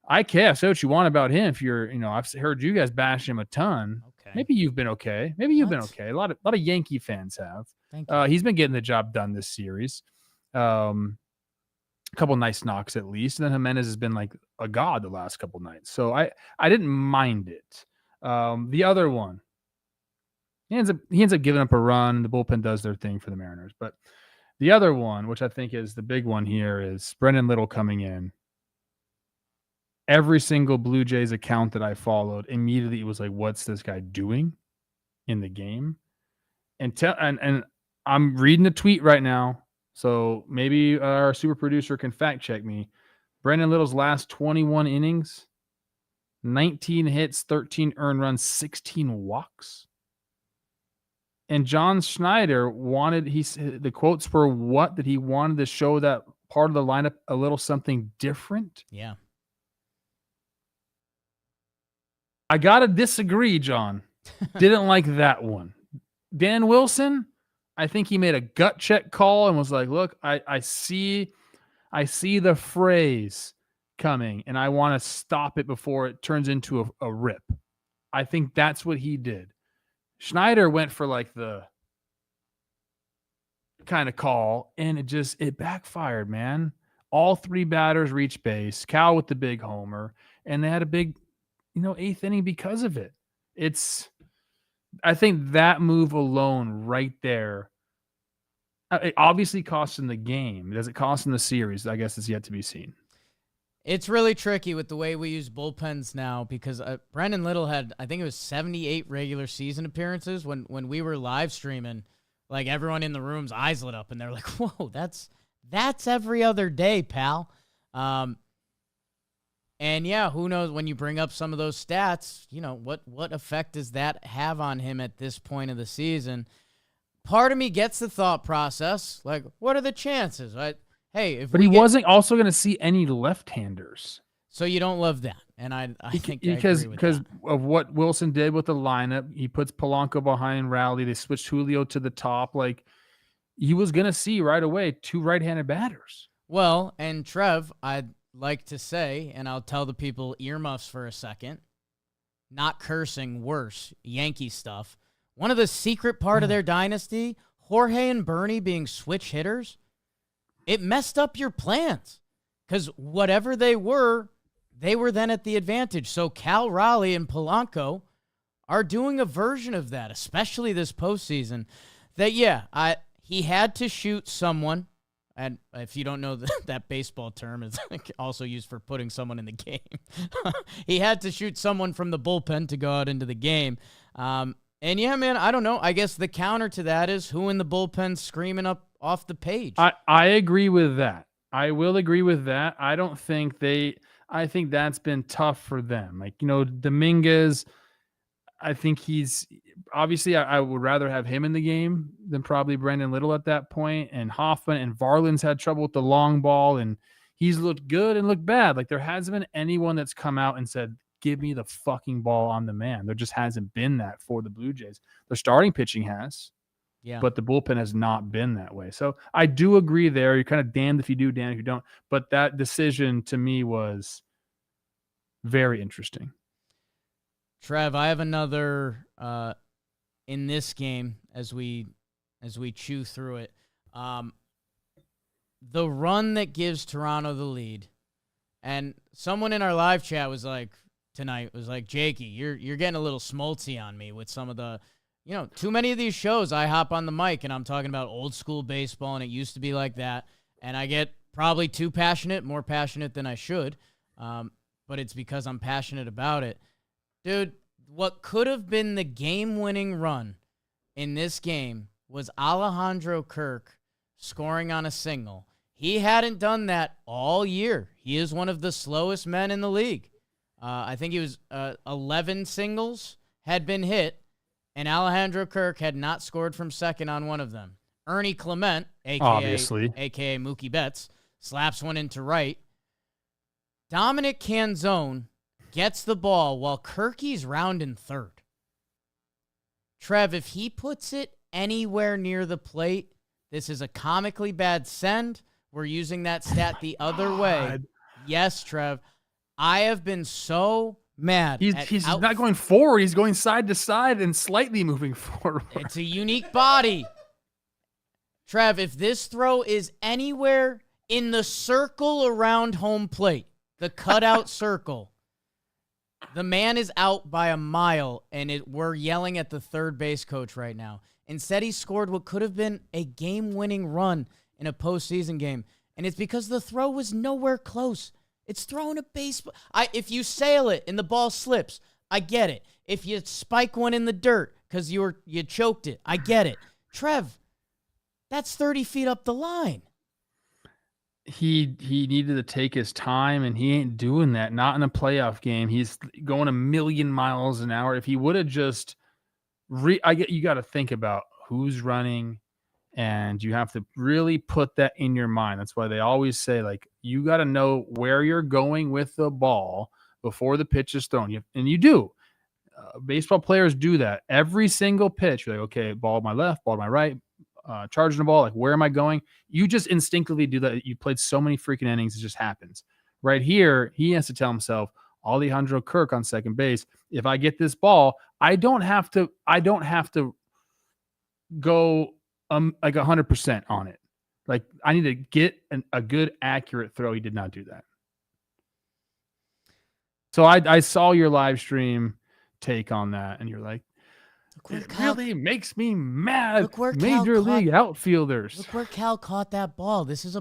I care. Say what you want about him. If you're, I've heard you guys bash him a ton. Okay. Maybe you've been okay. Been okay. A lot of Yankee fans have. Thank you. He's been getting the job done this series. A couple nice knocks at least, and then Jimenez has been like a god the last couple nights. So I didn't mind it. The other one, he ends up giving up a run. The bullpen does their thing for the Mariners. But the other one, which I think is the big one here, is Brendan Little coming in. Every single Blue Jays account that I followed immediately was like, what's this guy doing in the game? And I'm reading a tweet right now, so maybe our super producer can fact check me. Brendan Little's last 21 innings, 19 hits, 13 earned runs, 16 walks. And John Schneider the quotes were that he wanted to show that part of the lineup a little something different. Yeah. I got to disagree, John. Didn't like that one. Dan Wilson, I think he made a gut check call and was like, look, I see the phrase coming and I want to stop it before it turns into a rip. I think that's what he did. Schneider went for like the kind of call and it backfired, man. All 3 batters reached base, Cal with the big homer, and they had a big, 8th inning because of it. I think that move alone right there, it obviously costs in the game. Does it cost in the series? I guess it's yet to be seen. It's really tricky with the way we use bullpens now because Brendan Little had, I think it was 78 regular season appearances when we were live streaming. Like everyone in the room's eyes lit up and they're like, whoa, that's every other day, pal. And yeah, who knows when you bring up some of those stats, what effect does that have on him at this point of the season? Part of me gets the thought process, like, what are the chances? Hey, he wasn't also going to see any left-handers. So you don't love that, and I think because of what Wilson did with the lineup, he puts Polanco behind Rowley. They switched Julio to the top. Like he was going to see right away 2 right-handed batters. Well, and Trev, I'd like to say, and I'll tell the people earmuffs for a second, not cursing, worse, Yankee stuff. One of the secret part of their dynasty, Jorge and Bernie being switch hitters, it messed up your plans because whatever they were then at the advantage. So Cal Raleigh and Polanco are doing a version of that, especially this postseason, that, he had to shoot someone. And if you don't know that baseball term is also used for putting someone in the game. He had to shoot someone from the bullpen to go out into the game. And yeah, man, I don't know. I guess the counter to that is who in the bullpen screaming up off the page. I agree with that. I will agree with that. I don't think I think that's been tough for them. Like, Dominguez, I think he's obviously I would rather have him in the game than probably Brendan Little at that point. And Hoffman and Varland's had trouble with the long ball, and he's looked good and looked bad. Like, there hasn't been anyone that's come out and said, give me the fucking ball on the man. There just hasn't been that for the Blue Jays. Their starting pitching has, but the bullpen has not been that way. So I do agree there. You're kind of damned if you do, damned if you don't. But that decision to me was very interesting. Trev, I have another in this game as we chew through it. The run that gives Toronto the lead, and someone in our live chat was like, Jakey, you're getting a little smolty on me with some of the, too many of these shows I hop on the mic and I'm talking about old school baseball and it used to be like that. And I get probably too passionate, more passionate than I should. But it's because I'm passionate about it. Dude, what could have been the game-winning run in this game was Alejandro Kirk scoring on a single. He hadn't done that all year. He is one of the slowest men in the league. I think he was 11 singles had been hit, and Alejandro Kirk had not scored from second on one of them. Ernie Clement, a.k.a. Mookie Betts, slaps one into right. Dominic Canzone gets the ball while Kirky's rounding third. Trev, if he puts it anywhere near the plate, this is a comically bad send. We're using that stat the other way. Yes, Trev. I have been so mad. He's not going forward. He's going side to side and slightly moving forward. It's a unique body. Trev, if this throw is anywhere in the circle around home plate, the cutout circle, the man is out by a mile, and we're yelling at the third base coach right now. Instead, he scored what could have been a game-winning run in a postseason game, and it's because the throw was nowhere close. It's throwing a baseball. If you sail it and the ball slips, I get it. If you spike one in the dirt because you choked it, I get it. Trev, that's 30 feet up the line. He needed to take his time, and he ain't doing that. Not in a playoff game. He's going 1,000,000 miles an hour. If he would have just you got to think about who's running, and you have to really put that in your mind. That's why they always say, like, you got to know where you're going with the ball before the pitch is thrown. And you do. Baseball players do that. Every single pitch, you're like, okay, ball to my left, ball to my right, charging the ball, like, where am I going? You just instinctively do that. You played so many freaking innings, it just happens. Right here, he has to tell himself, Alejandro Kirk on second base, if I get this ball, I don't have to go like 100% on it. Like, I need to get a good, accurate throw. He did not do that. So I saw your live stream take on that, and you're like, it really makes me mad. Major league outfielders. Look where Cal caught that ball. This is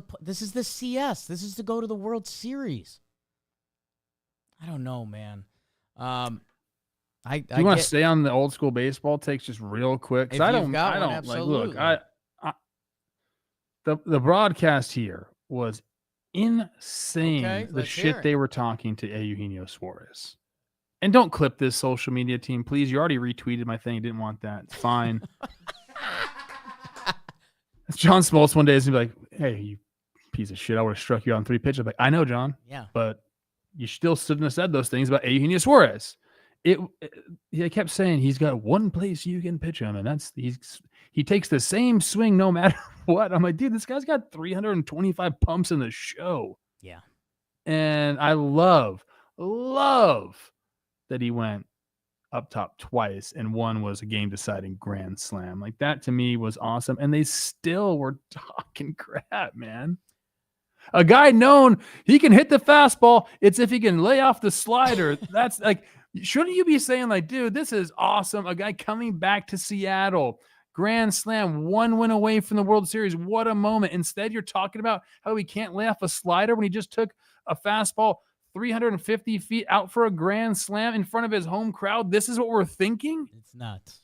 the CS. This is to go to the World Series. I don't know, man. Do you want to stay on the old school baseball takes just real quick? Because I don't absolutely. Like, look, the broadcast here was insane. Okay, the shit they were talking to Eugenio Suarez. And don't clip this, social media team, please. You already retweeted my thing. You didn't want that. It's fine. John Smoltz one day is going to be like, hey, you piece of shit, I would have struck you on 3 pitches. I'm like, I know, John. Yeah. But you still shouldn't have said those things about Eugenio Suarez. He kept saying he's got one place you can pitch him, and he takes the same swing no matter what. I'm like, dude, this guy's got 325 pumps in the show. Yeah. And I love that he went up top twice, and one was a game-deciding grand slam. Like, that to me was awesome. And they still were talking crap, man. A guy known he can hit the fastball. It's if he can lay off the slider. That's like, shouldn't you be saying, like, dude, this is awesome. A guy coming back to Seattle, grand slam, 1 win away from the World Series. What a moment. Instead, you're talking about how he can't lay off a slider when he just took a fastball 350 feet out for a grand slam in front of his home crowd. This is what we're thinking? It's nuts.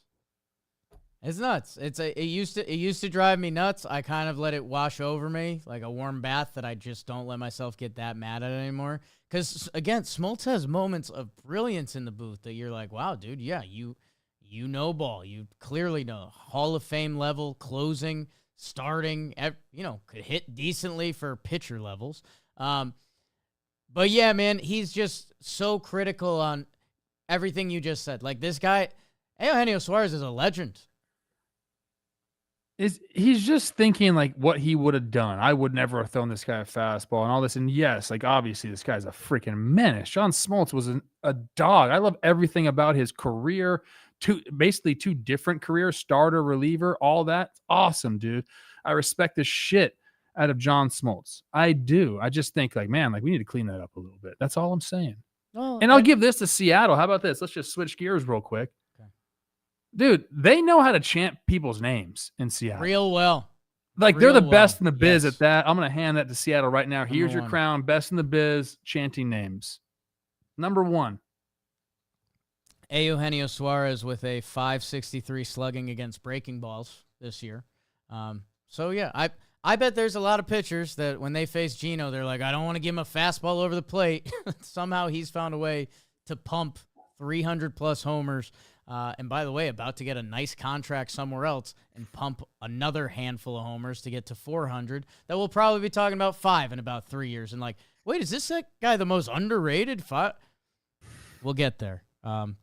It's nuts. It used to drive me nuts. I kind of let it wash over me like a warm bath that I just don't let myself get that mad at anymore. Because again, Smoltz has moments of brilliance in the booth that you're like, wow, dude, yeah, you know ball. You clearly know Hall of Fame level closing, starting. Could hit decently for pitcher levels. But yeah, man, he's just so critical on everything you just said. Like this guy, Eugenio Suarez is a legend. He's just thinking like what he would have done. I would never have thrown this guy a fastball and all this. And yes, like obviously this guy's a freaking menace. John Smoltz was a dog. I love everything about his career. Basically two different careers, starter, reliever, all that. Awesome, dude. I respect the shit out of John Smoltz. I do. I just think like, man, like we need to clean that up a little bit. That's all I'm saying. And I'll give this to Seattle. How about this? Let's just switch gears real quick. Dude, they know how to chant people's names in Seattle. Real well. Like, they're the best in the biz at that. I'm going to hand that to Seattle right now. Here's your crown. Best in the biz, chanting names. Number 1. Eugenio Suarez with a .563 slugging against breaking balls this year. So, yeah, I bet there's a lot of pitchers that when they face Gino, they're like, I don't want to give him a fastball over the plate. Somehow he's found a way to pump 300-plus homers. And by the way, about to get a nice contract somewhere else and pump another handful of homers to get to 400 that we'll probably be talking about 5 in about 3 years. And like, wait, is this guy the most underrated? We'll get there.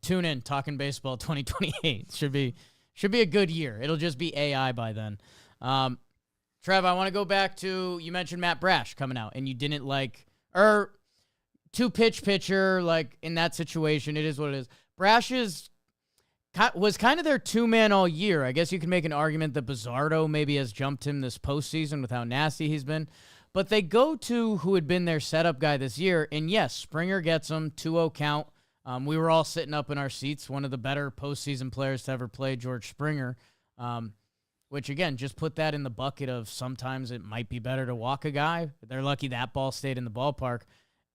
Tune in, Talking Baseball 2028. Should be a good year. It'll just be AI by then. Trev, I want to go back to, you mentioned Matt Brash coming out, and you didn't like, or two-pitch pitcher, like in that situation, it is what it is. Brash was kind of their two-man all year. I guess you can make an argument that Bizzardo maybe has jumped him this postseason with how nasty he's been. But they go to who had been their setup guy this year, and yes, Springer gets him, 2-0 count. We were all sitting up in our seats. One of the better postseason players to ever play, George Springer, which, again, just put that in the bucket of sometimes it might be better to walk a guy. They're lucky that ball stayed in the ballpark.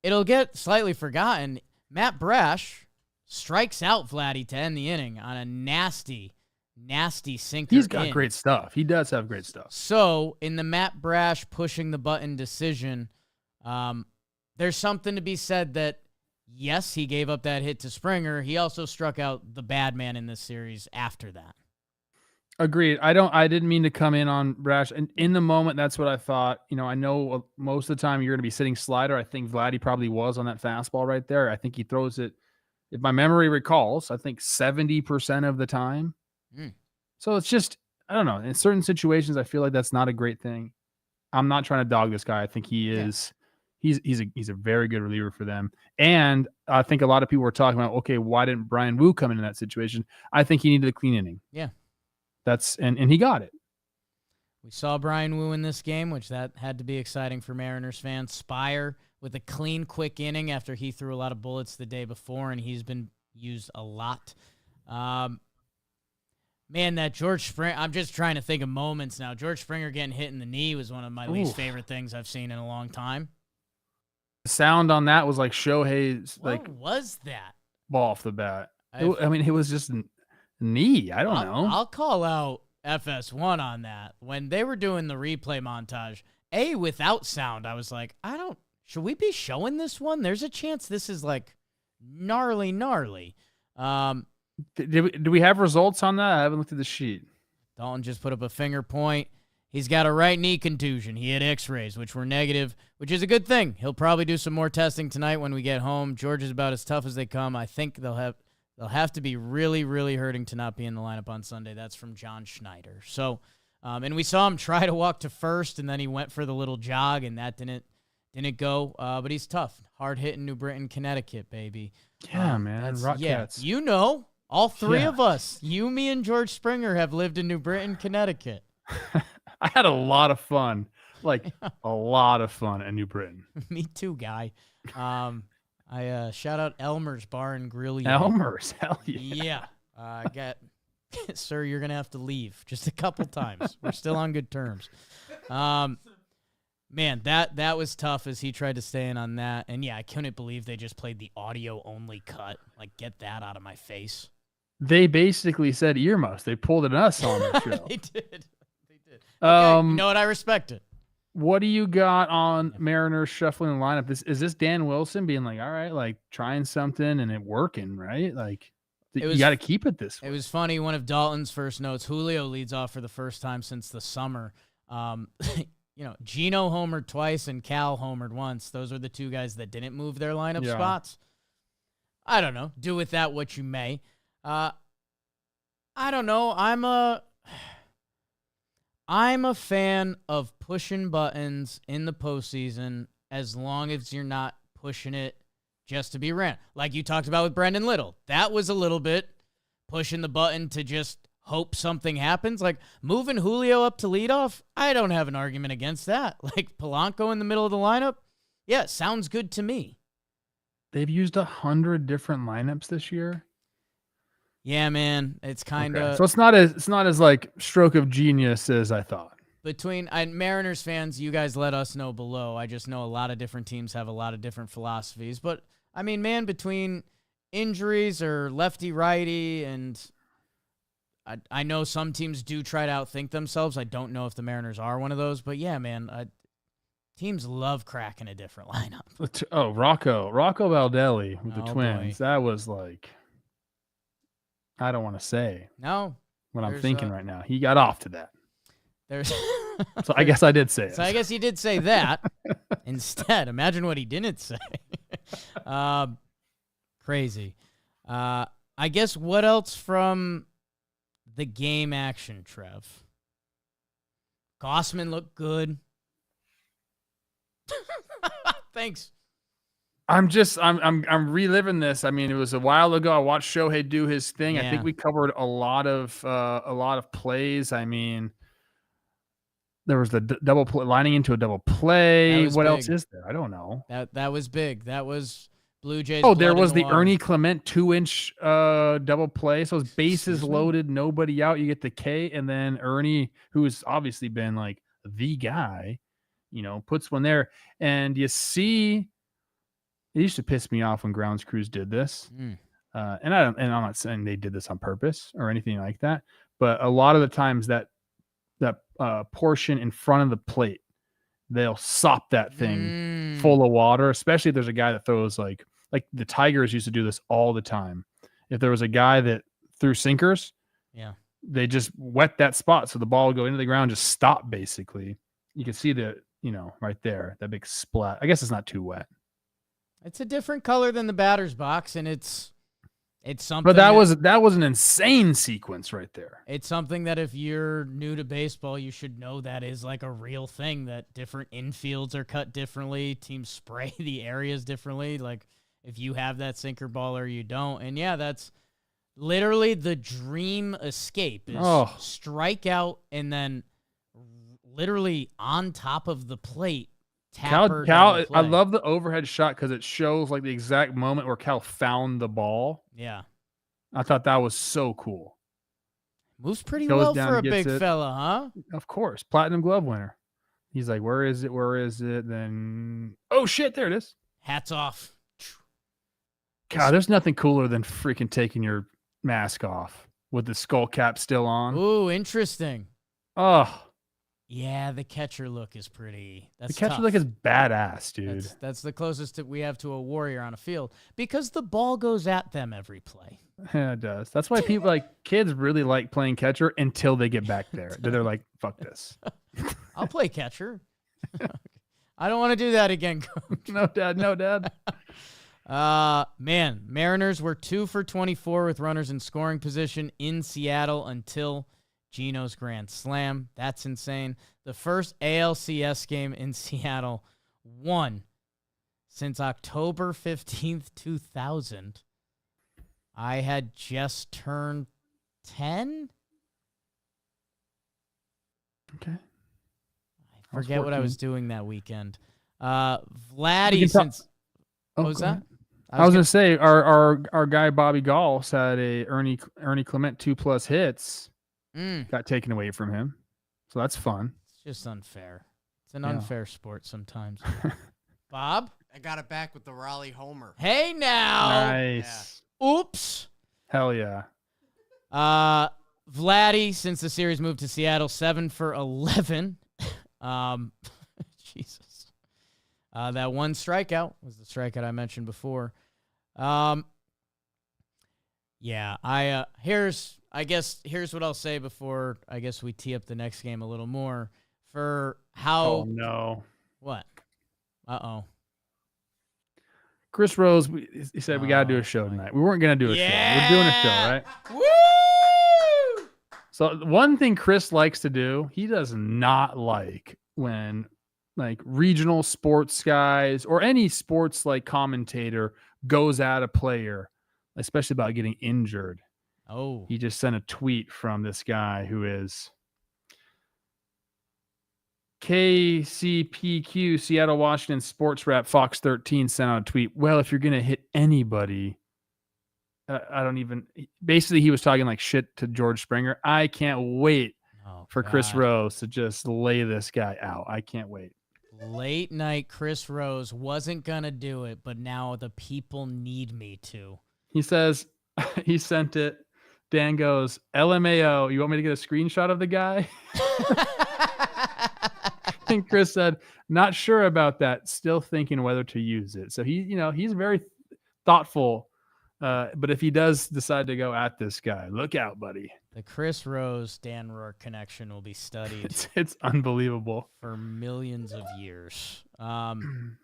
It'll get slightly forgotten. Matt Brash strikes out Vladdy to end the inning on a nasty sinker. He's got great stuff. He does have great stuff. So, in the Matt Brash pushing the button decision, there's something to be said that, yes, he gave up that hit to Springer. He also struck out the bad man in this series after that. Agreed. I didn't mean to come in on Brash. And in the moment, that's what I thought. I know most of the time you're going to be sitting slider. I think Vladdy probably was on that fastball right there. I think he throws it, if my memory recalls, I think 70% of the time. So it's just, I don't know. In certain situations, I feel like that's not a great thing. I'm not trying to dog this guy. I think he is. Yeah. He's a very good reliever for them. And I think a lot of people were talking about, okay, why didn't Brian Wu come into that situation? I think he needed a clean inning. Yeah. And he got it. We saw Brian Wu in this game, which that had to be exciting for Mariners fans. Spire with a clean, quick inning after he threw a lot of bullets the day before, and he's been used a lot. Man, that George Springer, I'm just trying to think of moments now. George Springer getting hit in the knee was one of my least favorite things I've seen in a long time. The sound on that was like Shohei's, what was that? Ball off the bat. It was just a knee. I don't know. I'll call out FS1 on that. When they were doing the replay montage, without sound, I was like, should we be showing this one? There's a chance this is like gnarly. Do we have results on that? I haven't looked at the sheet. Dalton just put up a finger point. He's got a right knee contusion. He had x-rays, which were negative, which is a good thing. He'll probably do some more testing tonight when we get home. George is about as tough as they come. I think they'll have to be really, really hurting to not be in the lineup on Sunday. That's from John Schneider. So, and we saw him try to walk to first, and then he went for the little jog, and that didn't go. But he's tough. Hard hitting New Britain, Connecticut, baby. Yeah, man. Rockcats. Yeah, all three of us, you, me, and George Springer have lived in New Britain, Connecticut. I had a lot of fun. A lot of fun in New Britain. Me too, guy. I shout out Elmer's Bar and Grill. Elmer's, hell yeah. Yeah. Sir, you're gonna have to leave just a couple times. We're still on good terms. Man, that was tough as he tried to stay in on that. And yeah, I couldn't believe they just played the audio only cut. Like, get that out of my face. They basically said earmuffs. They pulled it us on the show. They did. Okay, you know what? I respect it. What do you got on Mariners shuffling the lineup? Is this Dan Wilson being like, all right, like trying something and it working, right? Like you got to keep it this way. It was funny. One of Dalton's first notes, Julio leads off for the first time since the summer. Gino homered twice and Cal homered once. Those are the two guys that didn't move their lineup spots. I don't know. Do with that what you may. I don't know. I'm a fan of pushing buttons in the postseason as long as you're not pushing it just to be ran. Like you talked about with Brendan Little. That was a little bit pushing the button to just hope something happens. Like moving Julio up to leadoff, I don't have an argument against that. Like Polanco in the middle of the lineup, yeah, sounds good to me. They've used 100 different lineups this year. Yeah, man, it's kind of so it's not as like stroke of genius as I thought. Between Mariners fans, you guys let us know below. I just know a lot of different teams have a lot of different philosophies. But I mean, man, between injuries or lefty righty, and I know some teams do try to outthink themselves. I don't know if the Mariners are one of those, but yeah, man, teams love cracking a different lineup. Oh, Rocco Baldelli with the Twins. Boy. That was like, I don't want to say what I'm thinking right now. He got off to that. So I guess I did say it. So I guess he did say that instead. Imagine what he didn't say. Crazy. I guess what else from the game action, Trev? Gossman looked good. Thanks. I'm reliving this. I mean, it was a while ago. I watched Shohei do his thing. Yeah. I think we covered a lot of plays. I mean, there was the double play, lining into a double play. What else is there? I don't know. That was big. That was Blue Jays. Oh, there was the Ernie Clement 2-inch double play. So it's bases loaded, nobody out. You get the K, and then Ernie, who has obviously been like the guy, puts one there, and you see. It used to piss me off when grounds crews did this, and I'm not saying they did this on purpose or anything like that, but a lot of the times that portion in front of the plate, they'll sop that thing full of water, especially if there's a guy that throws like the Tigers used to do this all the time. If there was a guy that threw sinkers, they just wet that spot so the ball would go into the ground, just stop basically. You can see right there, that big splat. I guess it's not too wet. It's a different color than the batter's box, and it's something. But that was an insane sequence right there. It's something that if you're new to baseball, you should know that is like a real thing, that different infields are cut differently, teams spray the areas differently. Like if you have that sinker ball or you don't. And yeah, that's literally the dream escape is strike out and then literally on top of the plate. Cal, I love the overhead shot because it shows like the exact moment where Cal found the ball. Yeah. I thought that was so cool. Moves pretty well for a big fella, huh? Of course. Platinum glove winner. He's like, where is it? Where is it? Then, oh shit, there it is. Hats off. God, there's nothing cooler than freaking taking your mask off with the skull cap still on. Ooh, interesting. Oh. Yeah, the catcher look is pretty. That's the catcher tough. look is badass, dude. That's the closest that we have to a warrior on a field because the ball goes at them every play. Yeah, it does. That's why people kids really like playing catcher until they get back there. They're like, fuck this. I'll play catcher. I don't want to do that again, Coach. No, Dad. Man, Mariners were 2 for 24 with runners in scoring position in Seattle until Gino's grand slam. That's insane. The first ALCS game in Seattle won since October 15th, 2000. I had just turned 10. Okay. I forget what I was doing that weekend. Vladdy, since... What was that? I was going to say, our guy Bobby Galls had a Ernie Clement 2+ hits. Got taken away from him. So that's fun. It's just unfair. It's an unfair sport sometimes. Bob? I got it back with the Raleigh homer. Hey now. Nice. Yeah. Oops. Hell yeah. Vladdy, since the series moved to Seattle, 7 for 11. Jesus. That one strikeout was the strikeout I mentioned before. Yeah, here's what I'll say before I guess we tee up the next game a little more for how. Oh no. What? Uh-oh. Chris Rose, he said we got to do a show tonight. We weren't going to do a show. We're doing a show, right? Woo! So one thing Chris likes to do, he does not like when like regional sports guys or any sports like commentator goes at a player, especially about getting injured. Oh. He just sent a tweet from this guy who is KCPQ, Seattle, Washington sports rep, Fox 13 sent out a tweet. Well, if you're going to hit anybody, basically he was talking like shit to George Springer. I can't wait for Chris Rose to just lay this guy out. I can't wait. Late night Chris Rose wasn't going to do it, but now the people need me to. He says, he sent it. Dan goes, LMAO, you want me to get a screenshot of the guy? And Chris said, not sure about that. Still thinking whether to use it. So he's very thoughtful. But if he does decide to go at this guy, look out, buddy. The Chris Rose, Dan Rourke connection will be studied. It's unbelievable. For millions of years. Trev,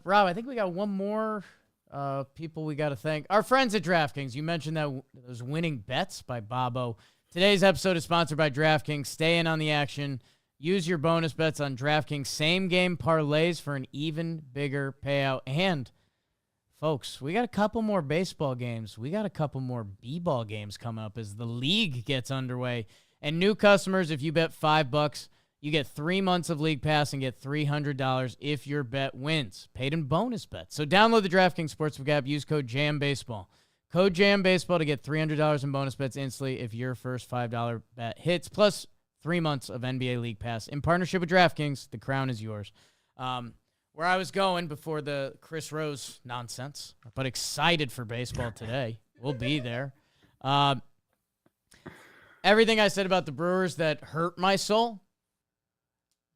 Rob, I think we got one more people we got to thank. Our friends at DraftKings. You mentioned that those winning bets by Bobo. Today's episode is sponsored by DraftKings. Stay in on the action. Use your bonus bets on DraftKings same-game parlays for an even bigger payout. And, folks, we got a couple more baseball games. We got a couple more b-ball games coming up as the league gets underway. And new customers, if you bet $5, you get 3 months of League Pass and get $300 if your bet wins. Paid in bonus bets. So download the DraftKings Sportsbook app. Use code JAMBASEBALL. Code JAMBASEBALL to get $300 in bonus bets instantly if your first $5 bet hits. Plus 3 months of NBA League Pass. In partnership with DraftKings, the crown is yours. Where I was going before the Chris Rose nonsense, but excited for baseball today. We'll be there. Everything I said about the Brewers that hurt my soul,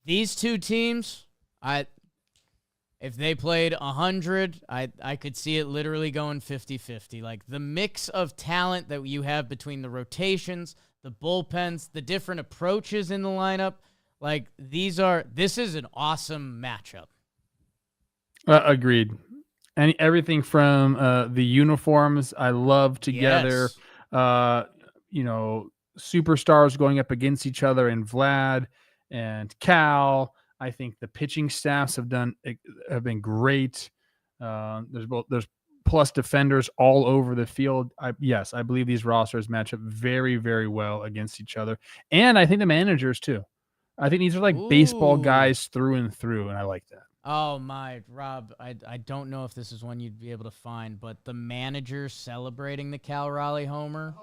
these two teams, if they played 100, I could see it literally going 50-50. Like the mix of talent that you have between the rotations, the bullpens, the different approaches in the lineup, like this is an awesome matchup. Agreed. And everything from the uniforms I love together, Yes. Superstars going up against each other in Vlad and Cal. I think the pitching staffs have been great. There's plus defenders all over the field. I believe these rosters match up very, very well against each other. And I think the managers too. I think these are like baseball guys through and through, and I like that. Oh my, Rob, I don't know if this is one you'd be able to find, but the manager celebrating the Cal Raleigh homer,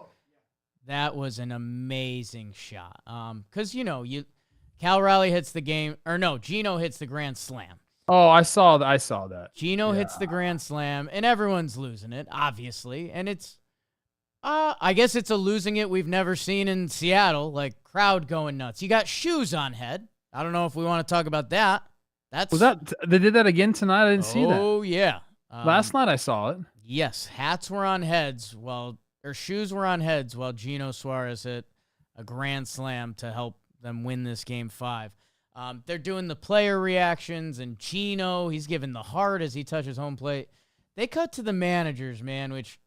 that was an amazing shot. Because Cal Raleigh hits the game, or no, Gino hits the grand slam. Oh, I saw that. Gino hits the grand slam, and everyone's losing it, obviously. And it's, I guess it's a losing it we've never seen in Seattle, like crowd going nuts. You got shoes on head. I don't know if we want to talk about that. They did that again tonight? I didn't see that. Oh, yeah. Last night I saw it. Yes, hats were on heads shoes were on heads while Gino Suarez hit a grand slam to help them win this game 5. They're doing the player reactions, and Gino, he's giving the heart as he touches home plate. They cut to the managers, man, which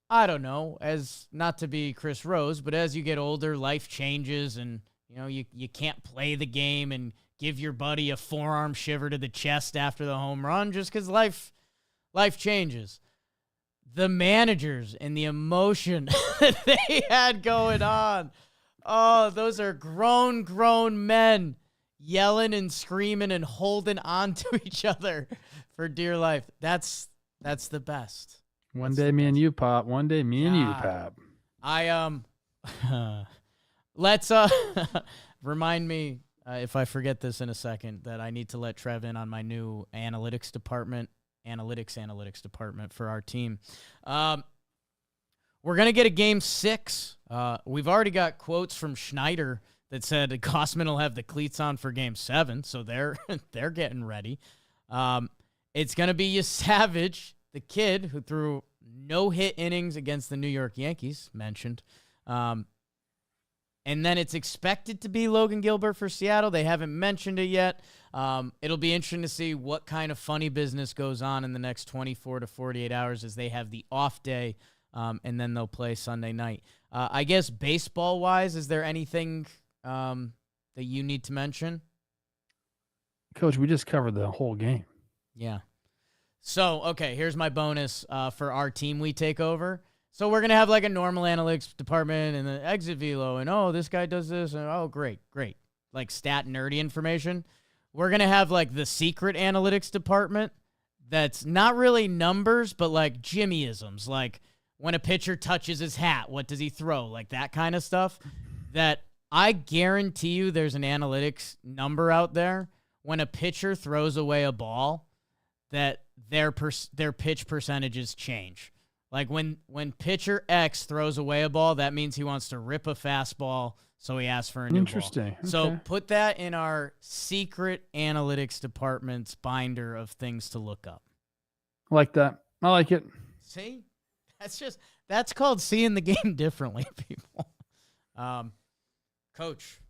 I don't know, as not to be Chris Rose, but as you get older, life changes, and you can't play the game and give your buddy a forearm shiver to the chest after the home run just because life changes. The managers and the emotion that they had going on. Oh, those are grown men yelling and screaming and holding on to each other for dear life. That's the best. One day me and you, Pop. One day me and you, Pop. Let's remind me if I forget this in a second that I need to let Trev in on my new analytics department for our team. We're We're going to get a game 6. We've already got quotes from Schneider that said Gossman will have the cleats on for game 7, so they're getting ready. It's going to be Savage, the kid who threw no-hit innings against the New York Yankees, mentioned. And then it's expected to be Logan Gilbert for Seattle. They haven't mentioned it yet. It'll be interesting to see what kind of funny business goes on in the next 24 to 48 hours as they have the off day, and then they'll play Sunday night. I guess baseball-wise, is there anything that you need to mention? Coach, we just covered the whole game. Yeah. So, okay, here's my bonus for our team we take over. So we're going to have like a normal analytics department and the exit velo and, oh, this guy does this. And, oh, great. Like stat nerdy information. We're going to have like the secret analytics department that's not really numbers, but like Jimmyisms. Like when a pitcher touches his hat, what does he throw? Like that kind of stuff that I guarantee you there's an analytics number out there when a pitcher throws away a ball that their pitch percentages change. Like when pitcher X throws away a ball, that means he wants to rip a fastball, so he asks for a new Interesting. ball. So put that in our secret analytics department's binder of things to look up. I like that. I like it. See? That's called seeing the game differently, people. Coach,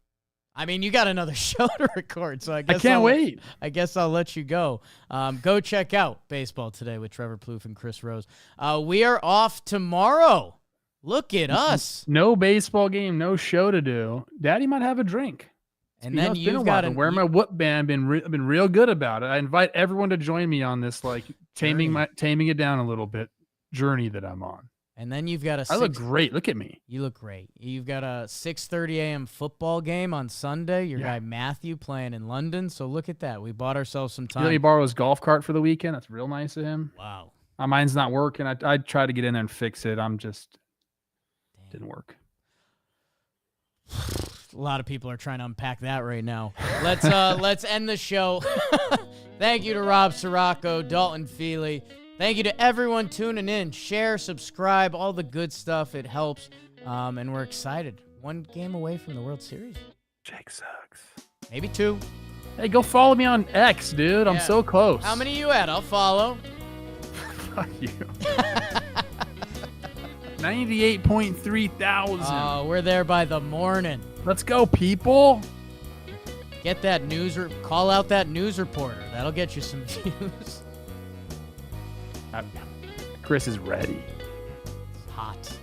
I mean, you got another show to record, so I can't wait. I guess I'll let you go. Go check out Baseball Today with Trevor Plouffe and Chris Rose. We are off tomorrow. Look at us. No baseball game, no show to do. Daddy might have a drink. And then you've got to wear my whoop band. Been real good about it. I invite everyone to join me on this, like taming it down a little bit journey that I'm on. And then you've got I look great. Look at me. You look great. You've got a 6:30 a.m. football game on Sunday. Your guy Matthew playing in London. So look at that. We bought ourselves some time. He let me borrow his golf cart for the weekend. That's real nice of him. Wow. Mine's not working. I tried to get in there and fix it. Didn't work. A lot of people are trying to unpack that right now. Let's end the show. Thank you to Rob Sirocco, Dalton Feely. Thank you to everyone tuning in. Share, subscribe, all the good stuff. It helps. And we're excited. 1 game away from the World Series. Jake sucks. Maybe 2. Hey, go follow me on X, dude. I'm so close. How many you at? I'll follow. Fuck you. 98.3 thousand. Oh, we're there by the morning. Let's go, people. Get that news call out that news reporter. That'll get you some views. Chris is ready. It's hot.